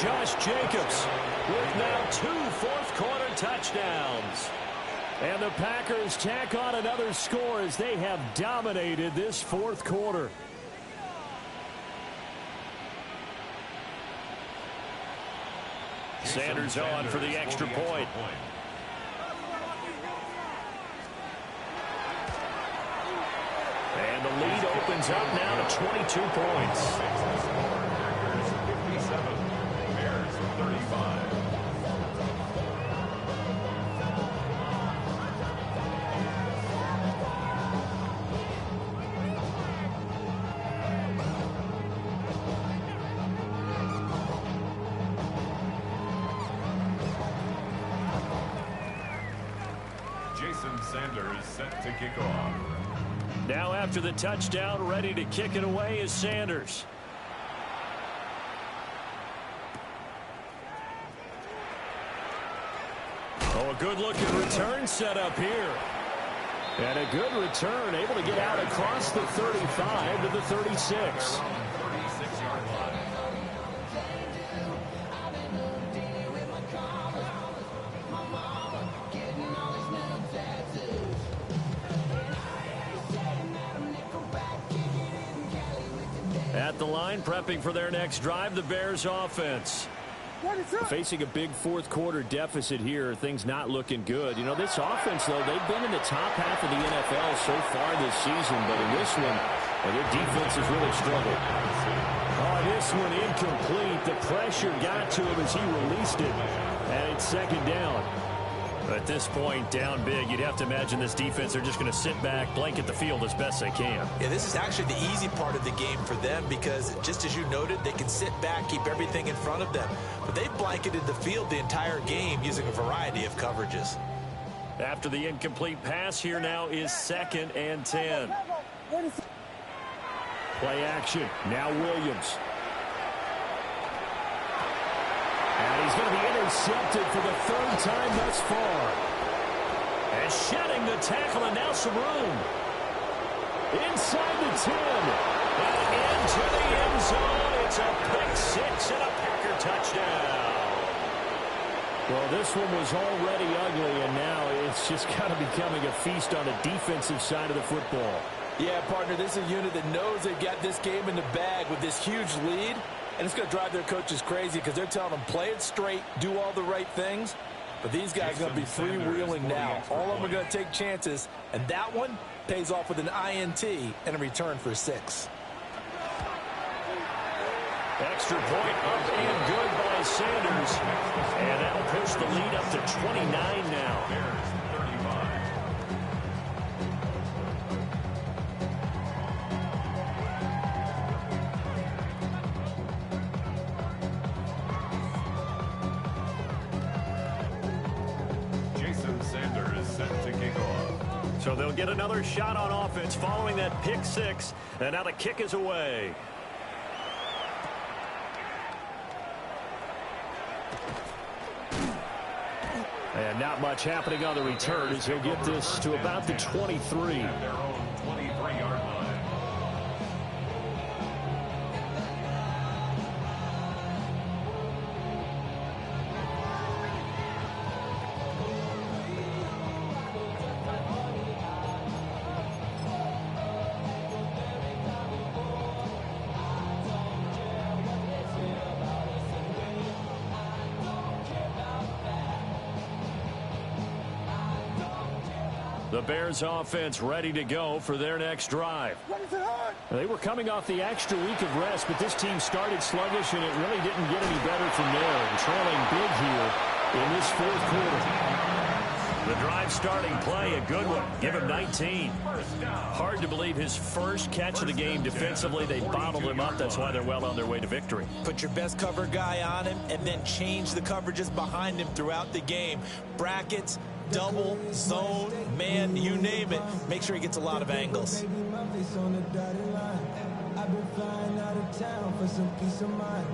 Josh Jacobs with now 2 fourth-quarter touchdowns. And the Packers tack on another score as they have dominated this 4th quarter. Sanders on for the extra point. And the lead opens up now to 22 points. Jason Sanders set to kick off. Now after the touchdown, ready to kick it away is Sanders. Oh, a good-looking return set up here. And a good return, able to get out across the 35 to the 36. At the line, prepping for their next drive, the Bears offense. Facing a big fourth quarter deficit here, things not looking good. You know, this offense, though, they've been in the top half of the NFL so far this season, but in this one, their defense has really struggled. Oh, this one incomplete. The pressure got to him as he released it, and it's second down. At this point, down big, you'd have to imagine this defense are just going to sit back, blanket the field as best they can. Yeah, this is actually the easy part of the game for them because, just as you noted, they can sit back, keep everything in front of them. But they've blanketed the field the entire game using a variety of coverages. After the incomplete pass, here now is 2nd and 10. Play action. Now Williams. And he's going to be intercepted for the 3rd time thus far. And shedding the tackle, and now some room. Inside the 10. And into the end zone. It's a pick 6 and a Packer touchdown. Well, this one was already ugly, and now it's just kind of becoming a feast on the defensive side of the football. Yeah, partner, this is a unit that knows they've got this game in the bag with this huge lead. And it's going to drive their coaches crazy because they're telling them, play it straight, do all the right things. But these guys are going to be freewheeling now. All of them are going to take chances. And that one pays off with an INT and a return for 6. Extra point up and good by Sanders. And that'll push the lead up to 29 now. So they'll get another shot on offense following that pick 6. And now the kick is away. And not much happening on the return as he'll get this to about the 23. Their own 23-yard line. The Bears offense ready to go for their next drive. They were coming off the extra week of rest, but this team started sluggish, and it really didn't get any better from there. And trailing big here in this fourth quarter. The drive starting play, a good one. Give him 19. Hard to believe his first catch of the game defensively. They bottled him up. That's why they're well on their way to victory. Put your best cover guy on him and then change the coverages behind him throughout the game. Brackets, double, zone, man, you name it. Make sure he gets a lot of angles. I've been flying out of town for some peace of mind.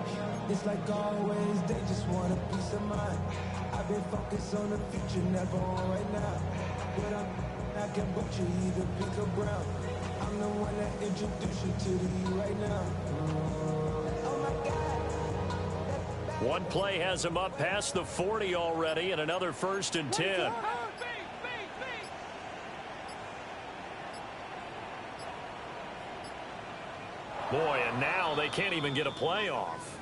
It's like always, they just want a piece of mind. I've been focused on the future, never on right now. But I can book you either pink or brown. I'm the one that introduced you to the E right now. Oh my God. One play has him up past the 40 already, and another 1st and 10. Boy, and now they can't even get a play off.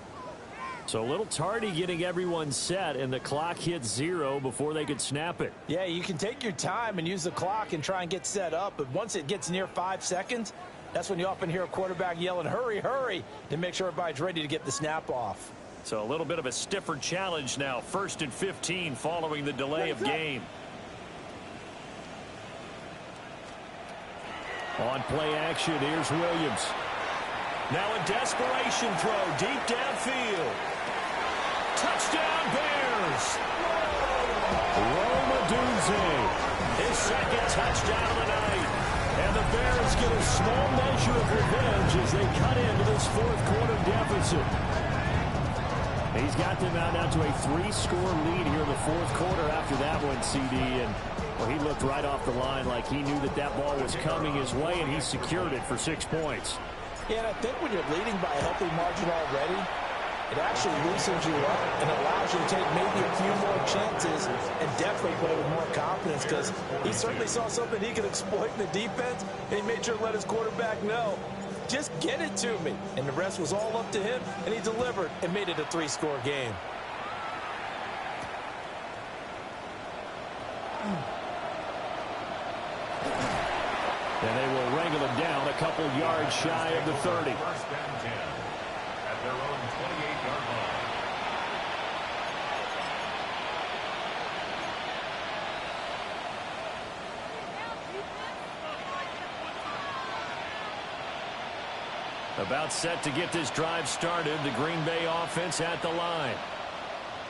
So a little tardy getting everyone set, and the clock hits 0 before they could snap it. Yeah, you can take your time and use the clock and try and get set up, but once it gets near 5 seconds, that's when you often hear a quarterback yelling, hurry, hurry, to make sure everybody's ready to get the snap off. So a little bit of a stiffer challenge now. 1st and 15 following the delay of game. On play action, here's Williams. Now a desperation throw deep downfield. Touchdown Bears! Roma Dunze His second touchdown of the night. And the Bears get a small measure of revenge as they cut into this fourth quarter deficit. He's got them out now to a 3-score lead here in the fourth quarter after that one, CD. And well, he looked right off the line like he knew that that ball was coming his way, and he secured it for 6 points. Yeah, and I think when you're leading by a healthy margin already, it actually loosens you up and allows you to take maybe a few more chances and definitely play with more confidence, because he certainly saw something he could exploit in the defense, and he made sure to let his quarterback know, just get it to me. And the rest was all up to him, and he delivered and made it a 3-score game. And they will wrangle him down a couple yards shy of the 30. First down 10 at their own 28-yard line. About set to get this drive started, the Green Bay offense at the line.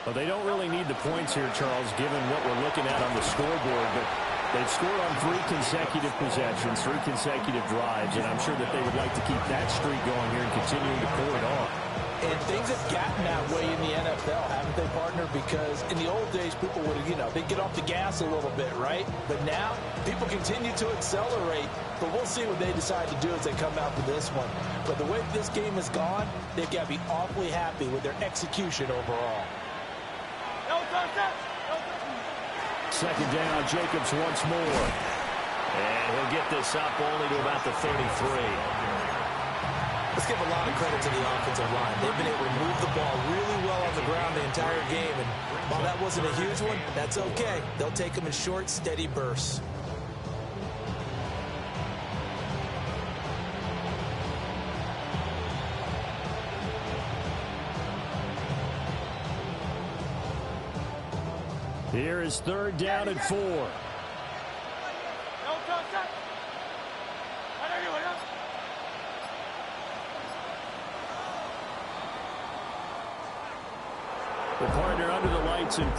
Well, they don't really need the points here, Charles, given what we're looking at on the scoreboard, but they've scored on 3 consecutive possessions, 3 consecutive drives, and I'm sure that they would like to keep that streak going here and continuing to pour it on. And things have gotten that way in the NFL, haven't they, partner? Because in the old days, people would have, they'd get off the gas a little bit, right? But now, people continue to accelerate. But we'll see what they decide to do as they come out to this one. But the way this game has gone, they've got to be awfully happy with their execution overall. Second down, Jacobs once more. And he'll get this up only to about the 33. Let's give a lot of credit to the offensive line. They've been able to move the ball really well on the ground the entire game. And while that wasn't a huge one, that's okay. They'll take them in short, steady bursts. Here is third down and 4. The partner under the lights in